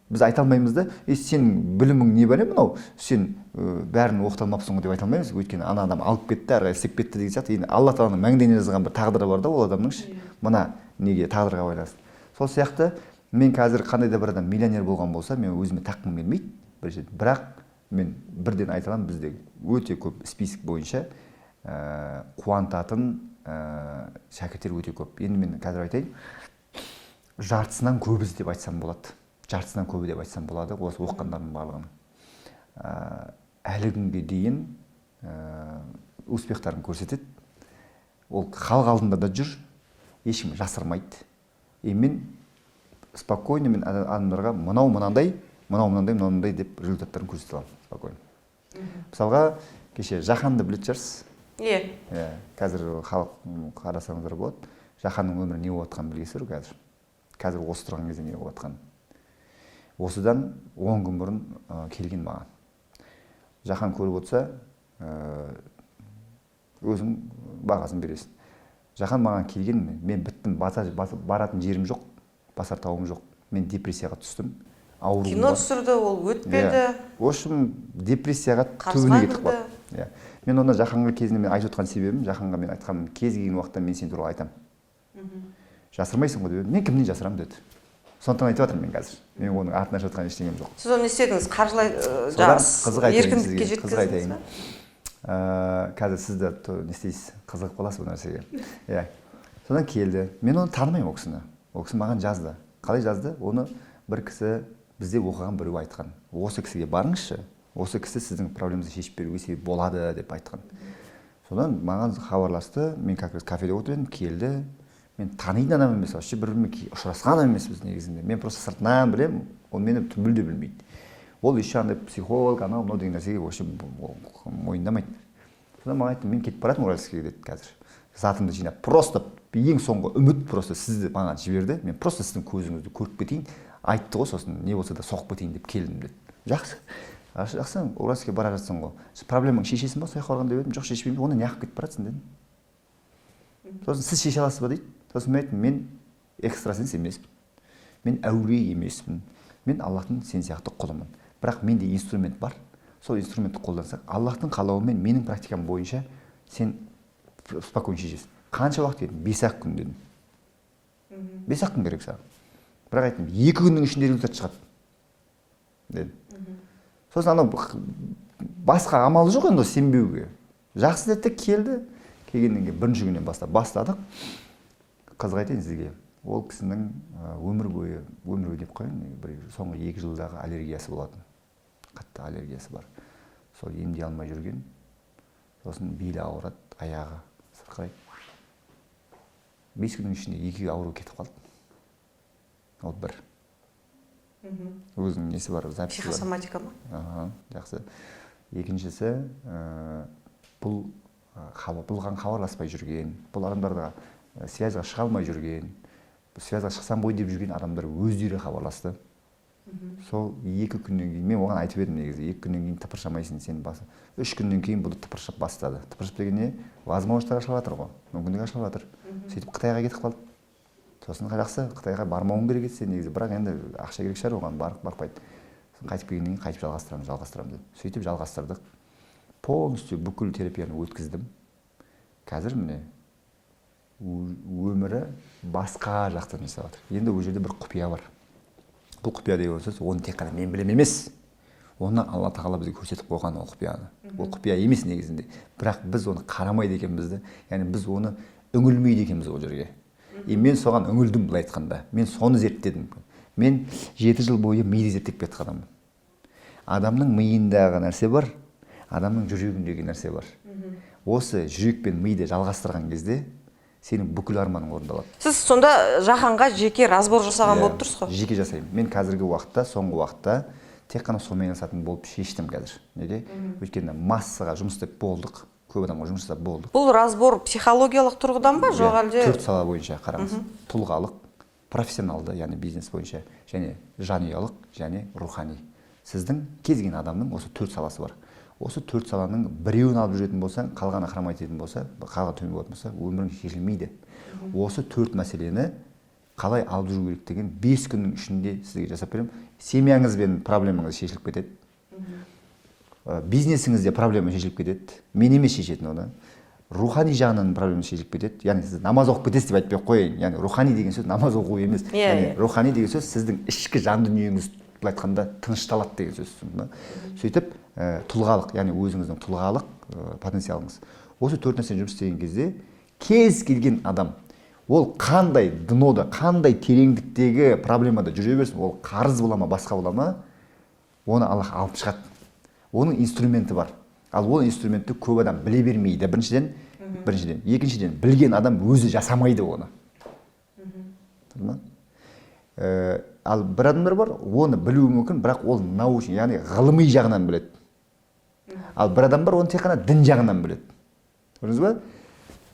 Біз айта алмаймыз да, сенің білімің не бар мынау, сен бәрін оқыта алмапсың ғой деп айта алмаймыз. Өйткені ана адам алып кетті, әрі қарай істеп кетті деген сияқты. Енді Алла тағаланың мәңгіден жазған бір тағдыры бар да ол адамның. Мына неге тағдырға байланысты. Сол сияқты мен қазір қандай да бір адам миллионер болған болса, мен өзіме таққым келмейді. Бірақ мен бірден айта аламын, бізде өте көп список бойынша қуантатын шәкірттер өте көп. Енді мен қазір айтайын, жартысынан көбі деп айтсам болады. Жартысынан көбі деп айтсам болады, осы оқығандардың барлығын. Әлі күнге дейін успехтарын көрсетеді. Ол халық алдында да жүр, ешкім жасырмайды. Мен спокойно мен адамдарға мынандай деп результаттарын көрсете аламын спокойно. Мысалға, кеше Жаһанды білетін шығарсыз? Иә. Қазір халық қарасаңыздар болады. Жаһанның өмірі не болып жатқанын білесіздер қазір. Қазір осы тұрған кезде не болып жатқанын. Осыдан 10 күн бұрын келген маған. Жаһан көріп отырса, өзің бағасын бересің. Жаһан маған келген, мен біттім, баратын жерім жоқ, басар тауым жоқ. Мен депрессияға түстім. Кино түсірді, ол өтпеді. Ошым депрессияға түбіне кетіп қалды. Мен онда Жаһанға кезінде мен айтып отқан себебім, Жаһанға мен айтқаным, кез келген уақытта мен сен туралы айтамын. Жасырмайсың ғой деді. Мен кімнен жасырамын деді. Сондықтан айтып жатырмын мен қазір. Мен оның артынан жатқан ештеңем жоқ. Сіз оны не істедіңіз? Қаржылай еркіндікке жеткіздіңіз бе? Қазір сіз де не істейсіз? Қызығып қаласыз бұл нәрсеге. Иә. Содан келді. Мен оны танымаймын ол кісіні. Ол кісі маған жазды. Қалай жазды? Оны бір кісі бізде оқыған біреу айтқан. Осы кісіге барыңызшы. Осы кісі сіздің проблемаңызды шешіп беруге себеп болады деп айтқан. Содан маған хабарласты. Мен как раз кафеде отыр едім, келді. Мен таниды адам емес, вообще бір-бірімен ұшырасқан адам емеспіз негізінде. Мен просто сыртынан білемін, ол мені мүлде білмейді. Ол еще андай психолог, анау мынау деген нәрсеге вообще мойындамайды. Содан маған айтты, мен кетіп баратырмын Уральскіге деді қазір. Затымды жинап, просто ең соңғы үміт просто сізді маған жіберді. Мен просто сіздің көзіңізді көріп кетейін, айтты ғой, сосын не болса да соғып кетейін деп келдім деді. Жақсы. Жақсы, Уральскіге бара жатсың ғой. Проблемаң шешесің ба, сол жаққа барған деп едім. Жоқ, шешпеймін. Оны неғып кетіп баратсың дедім. Сосын сіз шеше аласыз ба дейді. Сосын мен айттым, мен экстрасенс емеспін. Мен әулие емеспін. Мен Аллахтың сен сияқты құлымын. Бірақ менде инструмент бар. Сол инструментті қолдансақ, Аллахтың қалауымен менің практикам бойынша сен спокойно шешесің. Қанша уақыт дедім? 5-ақ күн дедім. 5-ақ күн керек саған. Бірақ айттым, 2 күннің ішінде результат шығады дедім. Сосын анау басқа амалы жоқ енді сенбеуге. Жақсы деді, келді. Келгеннен кейін бірінші күннен бастадық. Қызық айтайын сізге, ол кісінің өмір бойы деп қойын, соңғы 2 жылдағы аллергиясы болатын. Қатты аллергиясы бар. Сол емдей алмай жүрген. Сосын белі ауырады, аяғы сырқырайды. 5 күннің ішінде 2 ауру кетіп қалды. Ол бір. Өзінің несі бар, записи бар. Психосоматика ма? Жақсы. Екіншісі, бұлған хабарласпай жүрген, бұл адамдарға связьға шыға алмай жүрген, связьға шықсам ғой деп жүрген адамдар өздері хабарласты. Сол 2 күннен кейін, мен оған айтып едім негізі, 2 күннен кейін тыпыршамайсың сен басы. 3 күннен кейін бұл тыпыршып бастады. Тыпыршып деген не? Возможностьтар ашылып жатыр ғой, мүмкіндік ашылып жатыр. Сөйтіп Қытайға кетіп қалды. Сосын жақсы, Қытайға бармауың керек еді сен негізі, бірақ енді ақша керек шығар оған, барып барпайды. қайтып келгеннен кейін қайтып жалғастырамыз деді. Сөйтіп жалғастырдық. Полностью бүкіл терапияны өткіздім. Қазір міне өмірі басқа жақтан жасап жатыр. Енді ол жерде бір құпия бар. Бұл құпия деген сөз, оны тек қана мен білем емес. Оны Алла тағала бізге көрсетіп қойған ол құпияны. Ол құпия емес негізінде. Бірақ біз оны қарамайды екенбізді, яғни біз оны үңілмейді екенбіз ол жерге. Мен соған үңілдім былай айтқанда. Мен соны зерттедім. Мен 7 жыл бойы миды зерттеп кеткен адаммын. Адамның миындағы нәрсе бар, адамның жүрегіндегі нәрсе бар. Осы жүрек пен миды жалғастырған кезде сенің бүкіл арманың орындалады. Сіз сонда жаһанға жеке разбор жасаған болып тұрсыз ғой? Жеке жасаймын. Мен қазіргі уақытта, соңғы уақытта тек қана сонымен айналысатын болып шештім қазір. Неге? Өйткені массаға жұмыс істеп болдық, көп адамға жұмыс жасап болдық. Бұл разбор психологиялық тұрғыдан ба, жоқ әлде? 4 сала бойынша қараңыз. Тұлғалық, профессионалды, яғни бизнес бойынша, және жанұялық, және рухани. Сіздің кез келген адамның осы 4 саласы бар. Осы 4 саланың біреуін алып жүретін болсаң, қалғаны қарамай кететін болса, қалған төмен болатын болса, өмірің шешілмейді. Осы 4 мәселені қалай алып жүру керек деген 5 күннің ішінде сізге жасап беремін. Семьяңызбен проблемаңыз шешіліп кетеді. Бизнесіңізде проблема шешіліп кетеді. Мен емес шешетін оны. Рухани жағынан проблема шешіліп кетеді. Яғни сіз намаз оқып кетесіз деп айтпай қояйын. Яғни рухани деген сөз намаз оқу емес. Яғни рухани деген сөз сіздің ішкі жан дүниеңіз былай айтқанда тынышталады деген сөз. Сөйтіп тұлғалық, яғни өзіңіздің тұлғалық потенциалыңыз. Осы 4 нәрсені жұмыс істеген кезде кез келген адам ол қандай днода, қандай тереңдіктегі проблемада жүре берсін, ол қарыз бола ма, басқа бола ма, оны Аллах алып шығады. Оның инструменті бар. Ал ол инструментті көп адам біле бермейді. Біріншіден. Екіншіден, білген адам өзі жасамайды оны. Ал бір адамдар бар, оны білуі мүмкін, бірақ ол научный, яғни ғылыми жағынан біледі. Ал бір адам бар, оны тек қана дін жағынан біледі. Көрдіңіз ба?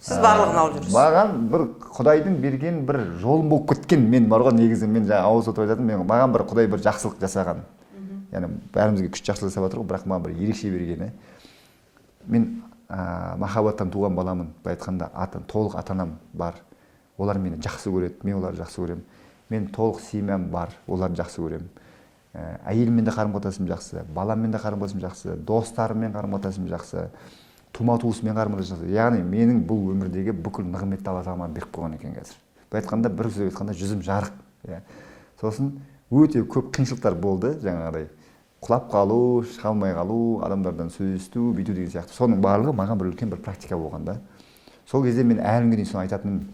Сіз барлығын алып жүрсіз. Маған бір Құдайдың берген бір жолым болып кеткен. Мен бар ғой, негізі мен жаңа ауыз отырып айтатынмын, маған бір Құдай бір жақсылық жасаған. Яғни бәрімізге күшті жақсылық жасап жатыр ғой, бірақ маған бір ерекше бергені. Мен махаббаттан туған баламын. Былай айтқанда толық ата-анам бар. Олар мені жақсы көреді, мен оларды жақсы көремін. Мен толық семьям бар, оларды жақсы көремін. Әйеліммен де қарым-қатынасым жақсы, баламмен де қарым-қатынасым жақсы, достарыммен қарым-қатынасым жақсы. Тума-туысымен қарым-қатынасым жақсы. Яғни менің бұл өмірдегі бүкіл нығметті Алла тағала маған беріп қойған екен қазір. Былай айтқанда, бір сөзбен айтқанда жүзім жарық. Сосын өте көп қиыншылықтар болды, жаңағыдай. Құлап қалу, шыға алмай қалу, адамдардан сөз есту, бүйту деген сияқты. Соның барлығы маған бір үлкен бір практика болған да. Сол кезде мен әлі күнге дейін соны айтатынмын.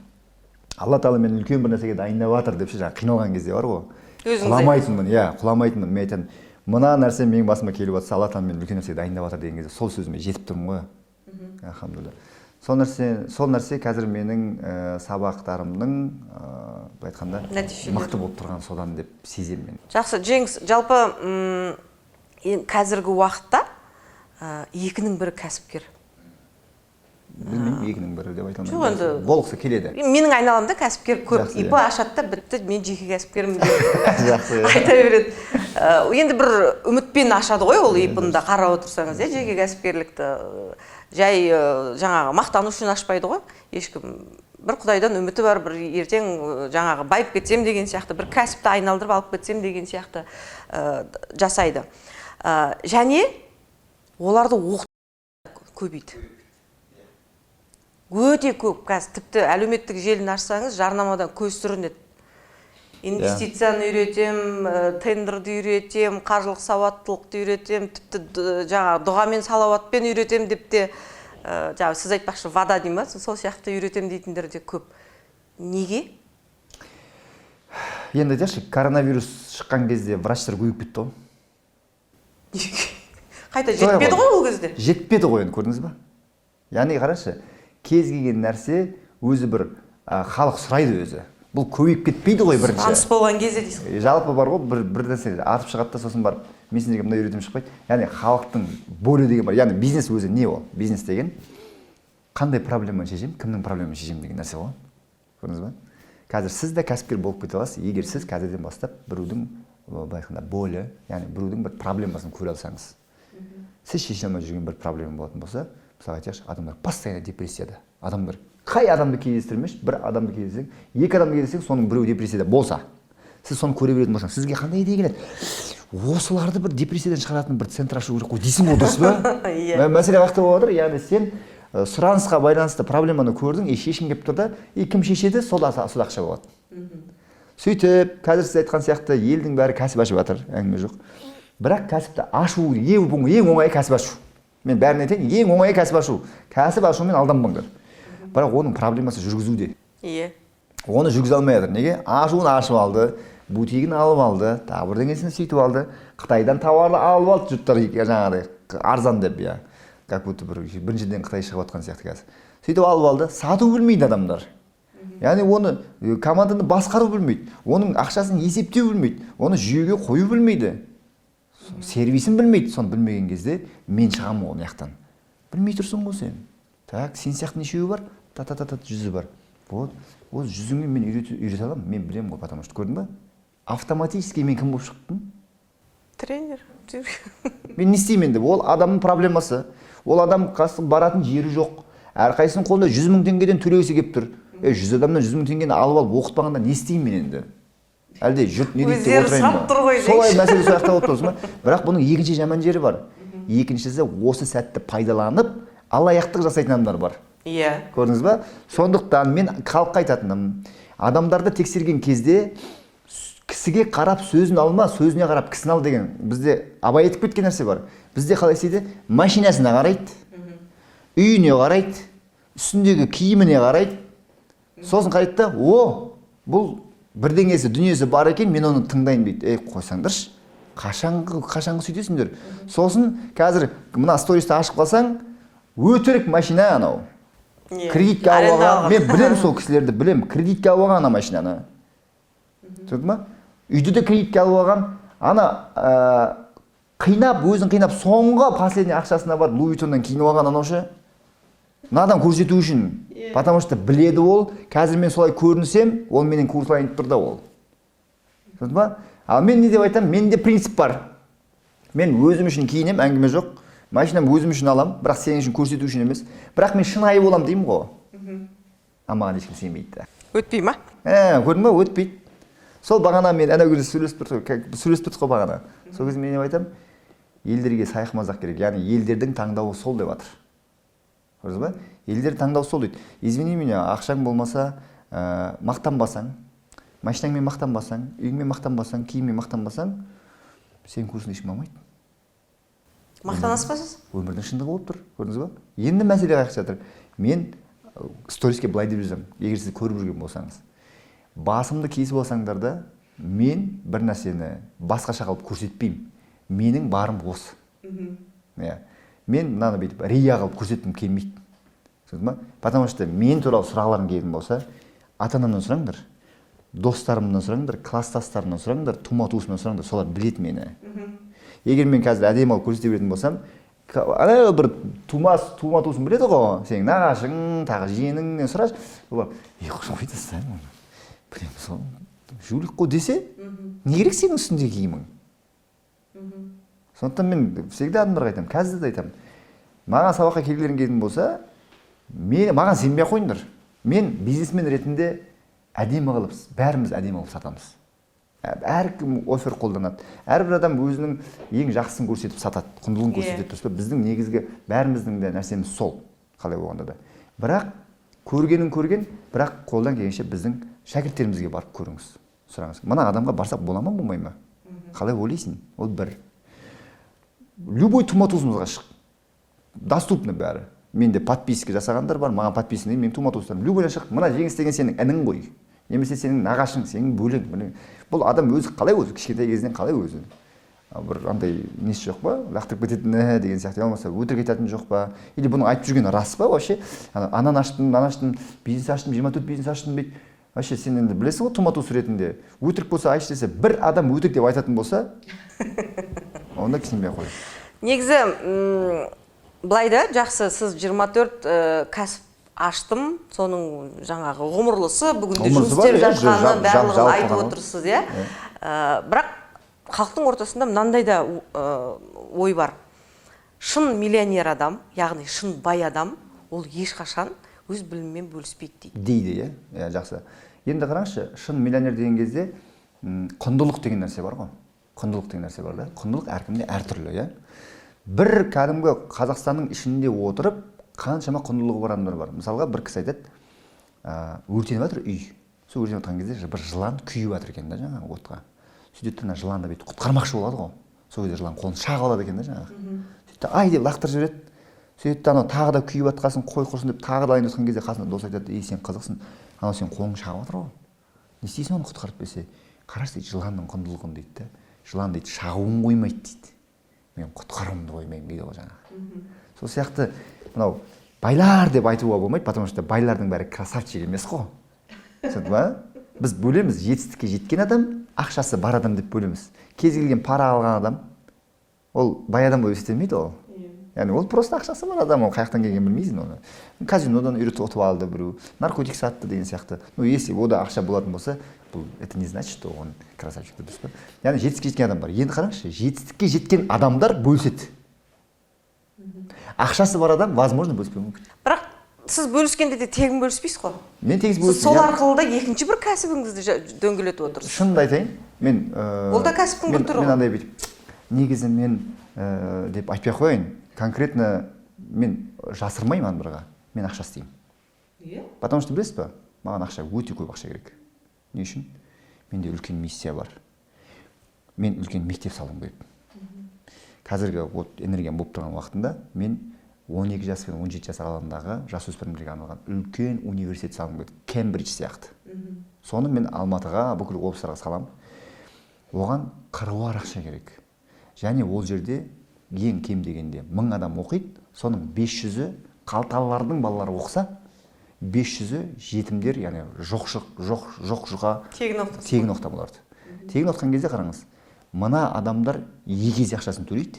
Алла тағала мені үлкен бір нәрсеге дайындап жатыр деп жаңа қиналған кезде бар ғой. Құламайтынмын, құламайтынмын. Мен айтамын, мына нәрсе менің басыма келіп жатса, Алла тағала мені үлкен нәрсеге дайындап жатыр деген кезде сол сөзіме жетіп тұрмын ғой. Алхамдулилля. Сол нәрсе қазір менің сабақтарымның былай айтқанда мықты болып тұрған содан деп сеземін мен. Жақсы, Жеңіс, жалпы қазіргі уақытта екінің бірі кәсіпкер. Білмеймін, екінің бірі деп айта алмаймын. Болғысы келеді. Менің айналамда кәсіпкер көп. ИП ашады да бітті, мен жеке кәсіпкермін деп айта береді. Енді бір үмітпен ашады ғой ол ИП-ны да қарап отырсаңыз, жеке кәсіпкерлікті. Жай жаңағы мақтану үшін ашпайды ғой. Ешкім бір Құдайдан үміті бар, бір ертең жаңағы байып кетсем деген сияқты, бір кәсіпті айналдырып алып кетсем деген сияқты жасайды. Және оларды оқыту көбейді. Өте көп. Қазір тіпті әлеуметтік желіні ашсаңыз, жарнамадан көз сүрінеді. Инвестицияны үйретем, тендерді үйретем, қаржылық сауаттылықты үйретем, тіпті жаңағы дұғамен салауатпен үйретем деп те, сіз айтпақшы вада дей ма, сол сияқты үйретем дейтіндер де көп. Неге? Енді айтайықшы, коронавирус шыққан кезде врачтар көбейіп кетті ғой. Қайта жетпеді ғой ол кезде? Жетпеді ғой, енді көрдіңіз ба? Яғни қарашы, кез келген нәрсе өзі бір халық сұрайды өзі. Бұл көбейіп кетпейді ғой бірінші. Таныс болған кезде дейсіз. Жалпы бар ғой, бір нәрсе атып шығады да сосын барып мен сендерге мына үйретем шықпайды. Яғни халықтың болі деген бар. Яғни бизнес өзі не ол? Бизнес деген қандай проблеманы шешем, кімнің проблеманы шешем деген нәрсе ғой. Көрдіңіз ба? Қазір сіз де кәсіпкер болып кете аласыз, егер сіз қазірден бастап біреудің былай айтқанда болі, яғни біреудің бір проблемасын көре алсаңыз. Сіз шеше алмай жүрген бір проблема болатын болса, мысалы айтайықшы, адамдар постоянно депрессияда. Адамдар қай адамды кездестірмеш, бір адамды кездессең, екі адамды кездессең, соның біреуі депрессияда болса, сіз соны көре беретін болсаңыз сізге қандай идея келеді? Осыларды бір депрессиядан шығаратын бір центр ашу керек қой дейсің ғой, дұрыс па? Мәселе қаяқта болып жатыр? Яғни сен сұранысқа байланысты проблеманы көрдің, шешім келіп тұр да, кім шешеді, сол ақша болады. Сөйтіп, қазір сіз айтқан сияқты елдің бәрі кәсіп ашып жатыр, әңгіме жоқ. Бірақ кәсіпті ашу ең оңай кәсіп ашу. Мен бәріне айтайын, ең оңай кәсіп ашу. Кәсіп ашумен алданбаңдар. Бірақ оның проблемасы жүргізуде. Оны жүргізе алмай жатыр. Неге? Ашуын ашып алды, бутигін алып алды, тағы бірдеңесін сөйтіп алды, Қытайдан тауарды алып алды, жұрттар жаңағыдай арзан деп, как будто біріншіден Қытай шығып жатқан сияқты қазір. Сөйтіп алып алды, сату білмейді адамдар. Яғни оны команданы басқару білмейді, оның ақшасын есептеу білмейді, оны жүйеге қою білмейді, сервисін білмейді. Соны білмеген кезде мен шығамын оны яқтан. Білмей тұрсың ғой сен. Так, сен сияқты нешеуі бар? Жүзі бар. Вот, жүзіңе мен үйрете аламын, мен білемін ғой, потому что көрдің ба? Автоматически мен кім болып шықтым? Тренер. Мен не істеймін деп, ол адамның проблемасы. Ол адам баратын жері жоқ. Әрқайсының қолында 100 000 теңгеден төлегісі келіп тұр. 100 адамнан 100 000 теңгені алып алып оқытпағанда не істеймін мен енді? Әлде жұрт не дейді деп отырайын ба? Солай мәселе сол жақта болып тұрсыз ба? Бірақ бұның екінші жаман жері бар. Екіншісі осы сәтті пайдаланып, алаяқтық жасайтын адамдар бар. Көрдіңіз ба? Сондықтан мен халыққа айтатыным, адамдарды тексерген кезде кісіге қарап сөзін алма, сөзіне қарап кісін ал деген бізде абай айтып кеткен нәрсе бар. Бізде қалай істейді? Машинасына қарайды, үйіне қарайды, үстіндегі киіміне қарайды. Сосын қарайды да, бұл бірдеңесі, дүниесі бар екен, мен оны тыңдайын дейді. Қойсаңдаршы, қашанғы сөйтесіңдер. Сосын қазір мына стористі ашып қалсаң, өтірік машина анау. Кредитке алып алған, мен білем сол кісілерді, білем, кредитке алып алған ана машинаны. Түсіндің ма? Үйді де кредитке алып алған, ана қинап, өзін қинап, соңғы последний ақшасына барып Луи Виттоннан киініп алған анаушы. Надан көрсету үшін, потому что біледі ол, қазір мен солай көрінсем, ол менен курслайын тұр да ол. Түсіндің ба? Ал мен не деп айтам? Менде принцип бар. Мен өзім үшін киінем, әңгіме жоқ. Машинам өзім үшін алам, бірақ сен үшін көрсету үшін емес. Бірақ мен шынайы болам деймін ғой. Маған ешкім сенбейді. Өтпей ма? Көрдің ба? Өтпейді. Сол бағана мен ана кезде сөйлесіп тұрдық қой бағана. Сол кезде мен айтам, елдерге сайқымазақ керек. Яғни елдердің таңдауы сол деп жатыр. Көрдіңіз ба? Елдер таңдауы сол дейді. Извини меня, ақшаң болмаса, мақтанбасаң, машинаңмен мақтанбасаң, үйіңмен мақтанбасаң, киіммен мақтанбасаң, сен курсын ешкім алмайды. Мақтанаспасыз? Өмірдің шындығы болып тұр, көрдіңіз ба? Енді мәселе қайық жатыр. Мен сториске былай деп жазам, егер сіз көріп жүрген болсаңыз. Басымды кесіп алсаңдар да, мен бір нәрсені басқаша қылып көрсетпеймін. Менің барым осы. Мен мынаны бүйтіп рия қылып көрсеткім келмейді. Түсіндің ба? Потому что мен туралы сұрағыларың келетін болса, ата-анамнан сұраңдар, достарымнан сұраңдар, класстастарымнан сұраңдар, тума-туысымнан сұраңдар, солар біледі мені. Егер мен қазір әдемі алып көрсете беретін болсам, ана бір тума-туысын біледі ғой, сенің нағашың, тағы жиеніңнен сұрашы, олар, қойды сән, білем, сол жулик қой десе, не керек сенің үстіндегі киімің? Сондықтан мен всегда адамдарға айтамын, қазір де айтамын, маған сабаққа келгілерің келетін болса, маған сенбей қойыңдар. Мен бизнесмен ретінде әдемі қылып, бәріміз әдемі қылып сатамыз. Әркім офер қолданады. Әрбір адам өзінің ең жақсысын көрсетіп сатады, құндылығын көрсетеді, дұрыс па? Біздің негізгі бәріміздің де нәрсеміз сол, қалай болғанда да. Бірақ көргенін көрген, бірақ қолдан келгенше біздің шәкірттерімізге барып көріңіз, сұраңыз. Мына адамға барсақ бола ма, болмай ма? Қалай ойлайсың? Ол бір. Любой тума-туысымызға шық. Доступны бәрі. Менде подписка жасағандар бар, маған подписка деймін, мен тума-туыстарым. Любойдан шық. Мына жеңіс деген сенің інің ғой. Немесе сенің нағашың, сенің бөлең. Бұл адам өзі қалай өзі, кішкентай кезінен қалай өзі. Бір андай несі жоқ па? Лақтырып кететін деген сияқты, болмаса өтірік айтатын жоқ па? Или бұның айтып жүргені рас па вообще? Ананы аштым, бизнес аштым, 24 бизнес аштым дейді. Вообще сен енді білесің ғой, тума-туыс ретінде. Өтірік болса айтшы десе, бір адам өтірік деп айтатын болса, онда сенбей қой. Негізі, былай да, жақсы, сіз 24 кәсіп аштым, соның жаңағы ғұмырлысы, бүгінде жұмыс істеп жатқаны барлығын айтып отырсыз, иә? Бірақ халықтың ортасында мынандай да ой бар. Шын миллионер адам, яғни шын бай адам, ол ешқашан өз біліммен бөліспейді дейді. Дейді, иә, жақсы. Енді қараңызшы, шын миллионер деген кезде құндылық деген нәрсе бар ғой. Құндылық деген нәрсе бар да. Құндылық әркімде әртүрлі, иә. Бір кәдімгі Қазақстанның ішінде отырып, қаншама құндылығы бар адамдар бар. Мысалға бір кісі айтады, өртеніп жатыр үй. Сол өртеніп жатқан кезде бір жылан күйіп жатыр екен да жаңағы отқа. Сөйтеді ана жыланды бүйтіп құтқармақшы болады ғой. Сол кезде жылан қолын шағып алады екен да жаңағы. Сөйтті ай деп лақтырып жібереді. Сөйтті анау тағы да күйіп жатқасын қой құрсын деп тағы да дайындап жатқан кезде қасында дос айтады, ей сен қызықсың, анау сен қолың шағып жатыр ғой. Не істейсің оны құтқарып берсе? Қарашы дейді, жыланның құндылығын дейді да. Жылан дейді, шағуын қоймайды дейді. Мен құтқаруымды қоймаймын дейді ғой жаңағы. Сол сияқты мынау байлар деп айтуға болмайды, потому что байлардың бәрі красавчик емес қой. Түсінді ма? Біз бөлеміз, жетістікке жеткен адам, ақшасы бар адам деп бөлеміз. Кез келген пара алған адам, ол бай адам болып есептелмейді ол. Яғни ол просто ақшасы бар адам, ол қаяқтан келгенін білмейсің оны. Казинодан ұтып алды біреу, наркотик сатты деген сияқты. Ну, если ода ақша болатын болса, бұл это не значит, что он красавчик дұрыс па? Яғни жетістікке жеткен адам бар. Енді қараңызшы, жетістікке жеткен адамдар бөліседі. Ақшасы бар адам, возможно, бөліспеуі мүмкін. Бірақ сіз бөліскенде де тегін бөліспейсіз ғой. Мен тегін бөліспеймін. Сол арқылы да екінші бір кәсібіңізді дөңгелетіп отырсыз. Шынымды айтайын, мен ол да кәсіптің бір түрі ғой. Мен андай бүйтіп, негізі мен деп айтпай ақ қояйын. Конкретно мен жасырмаймын анбырға. Мен ақша істеймін. Иә. Потому что білесіз ба, маған ақша өте көп ақша керек. Не үшін? Менде үлкен миссия бар. Мен үлкен мектеп салғым келеді. Қазіргі энергиям болып тұрған уақытында мен 12 жас пен 17 жас аралығындағы жасөспірімдерге арналған үлкен университет салғым келеді. Кембридж сияқты. Соны мен Алматыға, бүкіл облыстарға саламын. Оған қыруар ақша керек. Және ол жерде ең кем дегенде 1000 адам оқиды, соның 500-і қалталылардың балалары оқса, 500-і жетімдер, яғни жоқ-жұқа тегін оқытам оларды. Тегін оқытқан кезде қараңыз, мына адамдар екі есе ақшасын төлейді,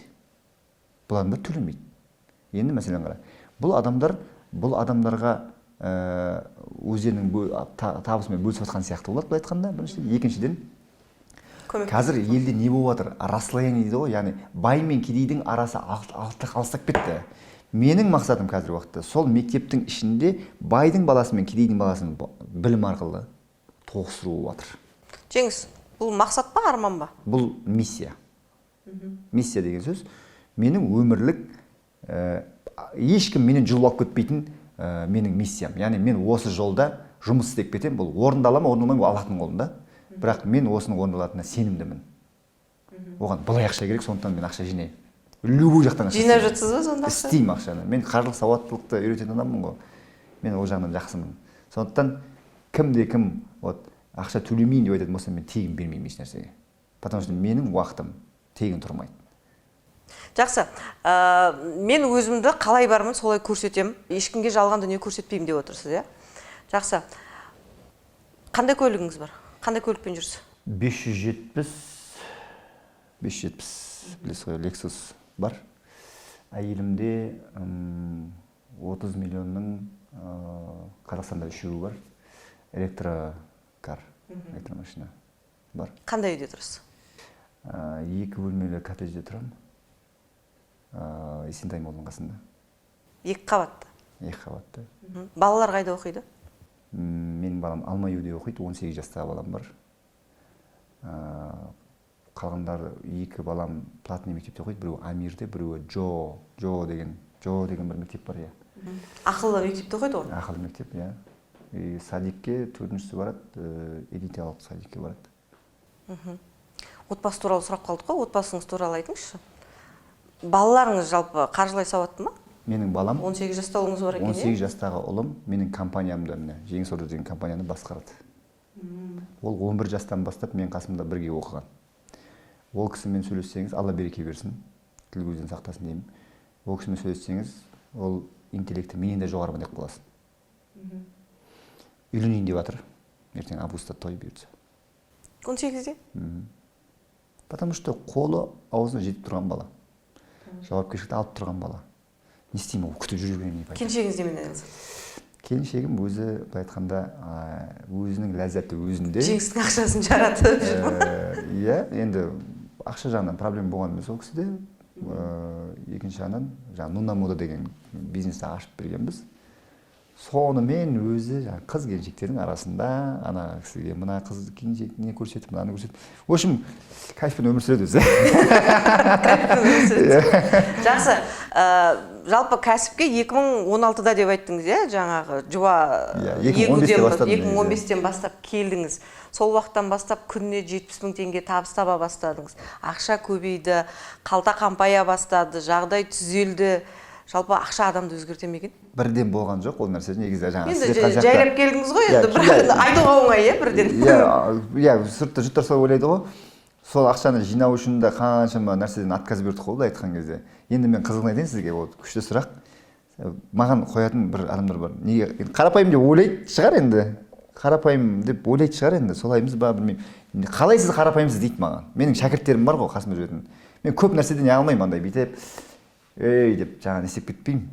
бұл адамдар төлемейді. Енді мәселен қара, бұл адамдарға өздерінің табысымен бөлісіп жатқан сияқты болады, былай айтқанда, біріншіден. Екіншіден, қазір елде не болып жатыр? Расслоение дейді ғой, яғни бай мен кедейдің арасы алыстап кетті. Менің мақсатым қазіргі уақытта сол мектептің ішінде байдың баласы мен кедейдің баласын білім арқылы тоғыстыру болып жатыр. Жеңіс, бұл мақсат па, арман ба? Бұл миссия. Миссия деген сөз менің өмірлік, ешкім менен жұлып алып кетпейтін менің миссиям. Яғни мен осы жолда жұмыс істеп кетемін, бұл орындала ма, орындалмай ма, Аллахтың қолында. Бірақ мен осының орындалатынына сенімдімін. Оған былай ақша керек, сондықтан мен ақша жинаймын. Любой жақтан ақша жинап жатсыз ба сонда? Істеймін ақшаны. Мен қаржылық сауаттылықты үйрететін адаммын ғой. Мен ол жағынан жақсымын. Сондықтан кім ақша төлемейін деп айтатын болса, мен тегін бермеймін еш нәрсеге. Потому что менің уақытым тегін тұрмайды. Жақсы. Мен өзімді қалай бармын, солай көрсетемін. Ешкімге жалған дүние көрсетпеймін деп отырсыз, иә? Жақсы. Қандай көлігіңіз бар? Қандай көлікпен жүрсіз? 570 білесіз ғой, Lexus бар. Әйелімде 30 миллионның Қазақстанда үшеуі бар. Электромашина бар. Қандай үйде тұрсыз? 2 бөлмелі коттеджде тұрамын. Есентай молының қасында. 2 қабатты? 2 қабатты. Балалар қайда оқиды? Менің балам Алмайюде оқиды, 18 жастағы балам бар. Қалғандар 2 балам платный мектепте оқиды, біреуі Амирде, біреуі Джо деген бір мектеп бар, иә. Ақылы мектепте оқиды ғой? Ақылы мектеп, иә. Садикке 4-ші барады, элиталық садикке барады. Отбасы туралы сұрап қалдық қой, отбасыңыз туралы айтыңызшы. Балаларыңыз жалпы қаржылай сауатты ма? Менің балам 18 жаста ұлыңыз бар екен, 18 жастағы ұлым менің компаниямды, Жеңіс Орда деген компанияны басқарады. Ол 11 жастан бастап мен қасымда бірге оқыған. Ол кісімен сөйлессеңіз, Алла береке берсін, тіл көзден сақтасын деймін. Ол кісімен сөйлессеңіз, ол интеллекті менен де жоғары деп қаласың. Үйленейін деп жатыр. Ертең августта той бұйыртса. 18-де? Потому что қолы аузына жетіп тұрған бала. Жауапкершілікті алып тұрған бала. Не істеймін, ол күтіп жүргенін не пайда. Келіншегіңіз немен айналысады? Келіншегім өзі, былай айтқанда, өзінің ләззаты өзінде. Жеңістің ақшасын жаратып жүр ме? Иә, енді ақша жағынан проблема болған емес ол кісіде. Екінші жағынан, Нуна Мода деген бизнесті ашып бергенбіз. сонымен өзі қыз келіншектердің арасында ана кісіге мына қыз келіншекіне көрсетіп мынаны көрсетіп в общем кайфпен өмір сүреді өзі. Жақсы. Жалпы кәсіпке 2016-да деп айттыңыз, жаңағы жуа 2015-тен бастап келдіңіз. Сол уақыттан бастап күніне 70 000 теңге табыс таба бастадыңыз. Ақша көбейді, қалта қампая бастады, жағдай түзелді. Жалпы ақша адамды өзгерте ме екен? Бірден болған жоқ ол нәрсе. Негізі жаңа енді жайлап келдіңіз ғой, енді бірақ айтуға оңай, бірден. Иә, сыртта жұрттар солай ойлайды ғой. Сол ақшаны жинау үшін де қаншама нәрседен отказ бердік қой, айтқан кезде. Енді мен қызығын айтайын сізге, вот күшті сұрақ. Маған қоятын бір адамдар бар. Неге қарапайым деп ойлайды шығар енді. Қарапайым деп ойлайды шығар енді. Солаймыз ба, білмеймін. Қалай сіз қарапайымсыз дейді маған. Менің шәкірттерім бар ғой, қасымда жүретін. Мен көп нәрседен не алмаймын андай бүйтіп деп жаңа не істеп кетпеймін.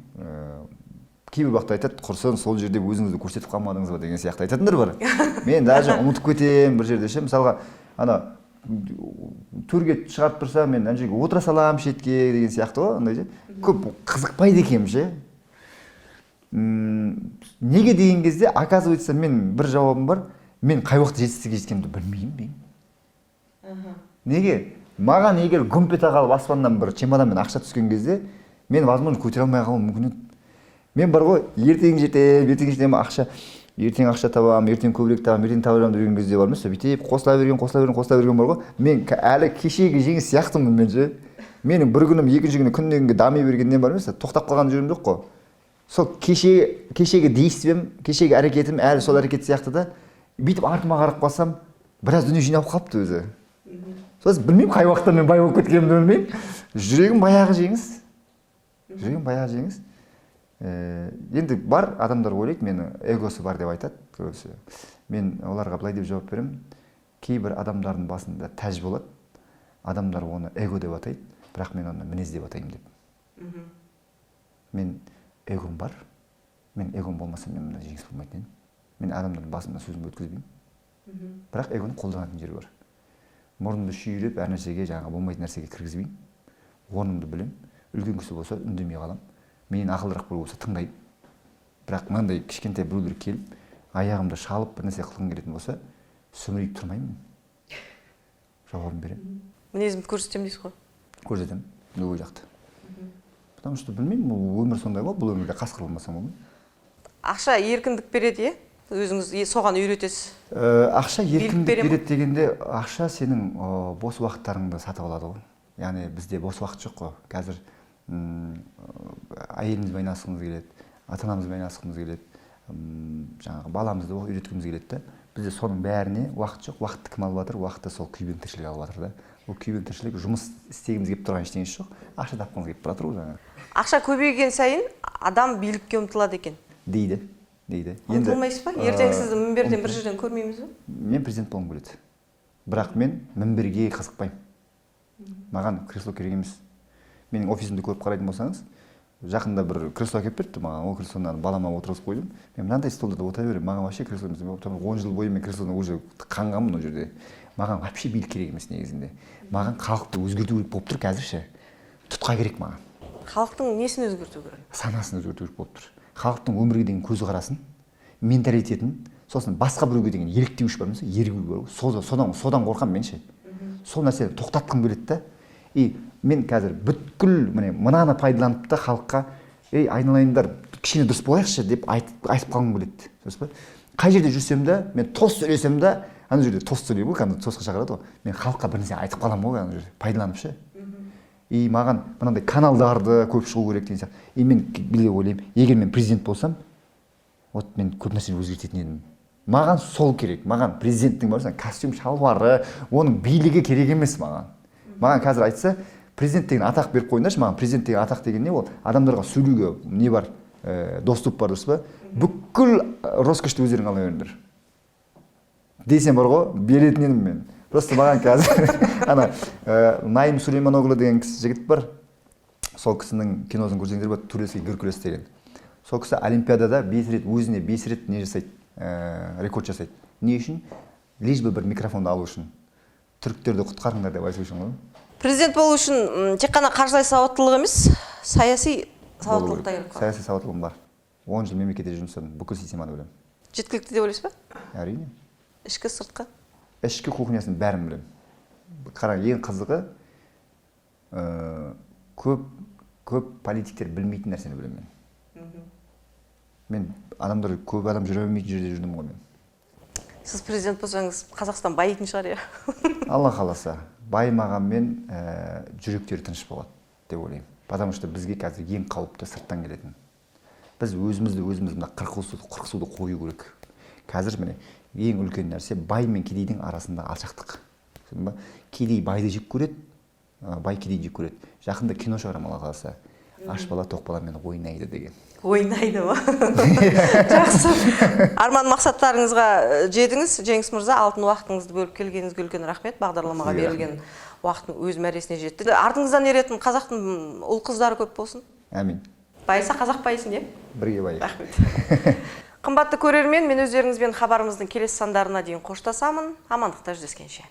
Кейбір уақытта айтады, құрсын сол жерде өзіңізді көрсетіп қалмадыңыз ба деген сияқты айтатындар бар. Мен даже ұмытып кетемін бір жерде ше. Мысалға ана төрге шығарып тұрса, мен ана жерге отыра саламын шетке деген сияқты ғой, андай ше. Көп қызықпайды екенмін ше. Неге деген кезде, оказывается, мен бір жауабым бар. Мен қай уақытта жетістікке жеткенімді білмеймін. Неге? Маған егер гүмп ете қалып аспаннан бір чемоданмен ақша түскен кезде, мен возможно көтере алмай қалуым мүмкін еді. Мен бар ғой, ертең жетем ақша, ертең ақша табамын, ертең көбірек табамын, ертең табамын деген кезде бар емес пе? Бүйтіп қосыла берген бар ғой. Мен әлі кешегі жеңіс сияқтымын мен же. Менің бір күнім, екінші күнге дами бергеннен бар емес пе? Тоқтап қалған жүрім жоқ қой. Сол кешегі действием, кешегі әрекетім әлі сол әрекет сияқты да. Бүйтіп артыма қарап қалсам, біраз дүние жинап қалыпты өзі. Сосын білмеймін қай уақытта мен бай болып кеткенімді білмеймін. Жүрегім баяғы жеңіс. Енді бар адамдар ойлайды, мені эгосы бар деп айтады көбісі. Мен оларға былай деп жауап беремін. Кейбір адамдардың басында тәж болады. Адамдар оны эго деп атайды, бірақ мен оны мінез деп атаймын деп. Мен эгом бар. Мен эгом болмаса мен мына жеңіс болмайтын едім. Мен адамдардың басында сөзімді өткізбеймін. Бірақ эгоны қолданатын жері бар. Мұрнымды шүйіріп, әр нәрсеге жаңа болмайтын нәрсеге кіргізбеймін. Орнымды білем. Үлкен кісі болса үндемей қалам. Менен ақылдырақ біреу болса тыңдаймын. Бірақ мынандай кішкентай біреулер келіп, аяғымды шалып бір нәрсе қылғым келетін болса, сүмірейіп тұрмаймын. Жауабын беремін. Мінезімді көрсетемін дейсіз ғой? Көрсетемін. Любой жақты. Потому что білмеймін, өмір сондай ғой, бұл өмірде қасқыр болмасам болмайды. Ақша еркіндік береді, өзіңіз соған үйретесіз. Ақша еркіндік береді дегенде, ақша сенің бос уақыттарыңды сатып алады ғой. Яғни бізде бос уақыт жоқ қой. Қазір әйелімізбен айналысқымыз келеді, ата-анамызбен айналысқымыз келеді, жаңағы баламызды үйреткіміз келеді да. Бізде соның бәріне уақыт жоқ. Уақытты кім алып жатыр? Уақытты сол күйбең тіршілік алып жатыр да. Ол күйбең тіршілік жұмыс істегіміз келіп тұрған ештеңесі жоқ. Ақша тапқымыз келіп тұратыр ғой жаңағы. Ақша көбейген сайын адам билікке ұмтылады екен. Дейді. Ұмтылмайсыз ба? Ертең сізді мінберден бір жерден көрмейміз бе? Мен президент болғым келеді. Бірақ мен мінберге қызықпаймын. Маған кресло керек емес. Менің офисімді көріп қарайтын болсаңыз, жақында бір кресло әкеліп берді маған. Ол креслоны балама отырғызып қойдым. Мен мынандай столда отыра беремін. Маған вообще кресло емес. 10 жыл бойы мен креслоны уже қанғанмын ол жерде. Маған вообще билік керек емес негізінде. Маған халықты өзгерту керек болып тұр қазірше. Тұтқа керек маған. Халықтың несін өзгерту керек? Санасын өзгерту керек болып тұр. Халықтың өмірге деген көзқарасын, менталитетін, сосын басқа біреуге деген еліктеуіш бар емес, ергу бар. Содан қорқамын мен ше. Сол нәрсені тоқтатқым келеді да. Мен қазір бүткіл мынаны пайдаланып та халыққа, айналайындар, кішкене дұрыс болайықшы деп айтып қалғым келеді. Қай жерде жүрсем де, мен тос сөйлесем де, ана жерде тос сөйлеймін ғой, кәдімгі тосқа шақырады ғой. Мен халыққа бір нәрсе айтып қаламын ғой, ана жерде пайдаланып ше. Маған мынандай каналдарды көп шығу керек деген сияқты. Мен біле ойлаймын, егер мен президент болсам, вот мен көп нәрсені өзгертетін едім. Маған сол керек. Маған президенттің барсаң костюм шалбары, оның билігі керек емес маған. Маған қазір айтса, президент деген атақ беріп қойыңдаршы, маған президент деген атақ деген не ол? Адамдарға сөйлеуге не бар, доступ бар, дұрыс па? Бүкіл роскошты өздерің ала беріңдер. Десем бар ғой, беретін едім мен. Просто маған қазір Найым Сулейман-оғлы деген кісі жігіт бар. Сол кісінің киносын көрсеңдер бар, Турецкий Геркулес деген. Сол кісі олимпиадада 5 рет өзіне 5 рет не жасайды, рекорд жасайды. Не үшін? Лишь бы бір микрофонды алу үшін. Түріктерді құтқарыңдар деп айту үшін ғой. Президент болу үшін тек қана қаржылай сауаттылық емес, саяси сауаттылық та керек. Саяси сауаттылығым бар. 10 жыл мемлекетте жұмыс жасадым, бүкіл системаны білемін. Жеткілікті деп ойлайсыз ба? Әрине. Ішкі сыртқы? Ішкі кухнясын бәрін білемін. Қара, ең қызығы көп политиктер білмейтін нәрсені білемін мен. Мен көп адам жүре бермейтін жерде жүрдім ғой мен. Сіз президент болсаңыз, Қазақстан байитын шығар, иә? Алла қаласа, байымағанмен жүректері тыныш болады деп ойлаймын. Потому что бізге қазір ең қауіпті сырттан келетін. Біз өзімізді мына қырқысуды қою керек. Қазір міне ең үлкен нәрсе бай мен кедейдің арасында алшақтық. Кедей байды жек көреді, бай кедейді жек көреді. Жақында кино шығарамын, Алла қаласа. Аш бала тоқ баламен ойнайды деген. Ойнайды ма? Жақсы. Арман мақсаттарыңызға жетіңіз. Жеңіс мырза, алтын уақытыңызды бөліп келгеніңізге үлкен рахмет. Бағдарламаға берілген уақыттың өз мәресіне жетті. Артыңыздан еретін қазақтың ұл қыздары көп болсын. Әмин. Байса қазақ байсын, де? Бірге бай. Рахмет. Қымбатты көрермен, мен өздеріңізбен хабарымыздың келесі сандарына дейін қоштасамын. Амандықта жүздескенше.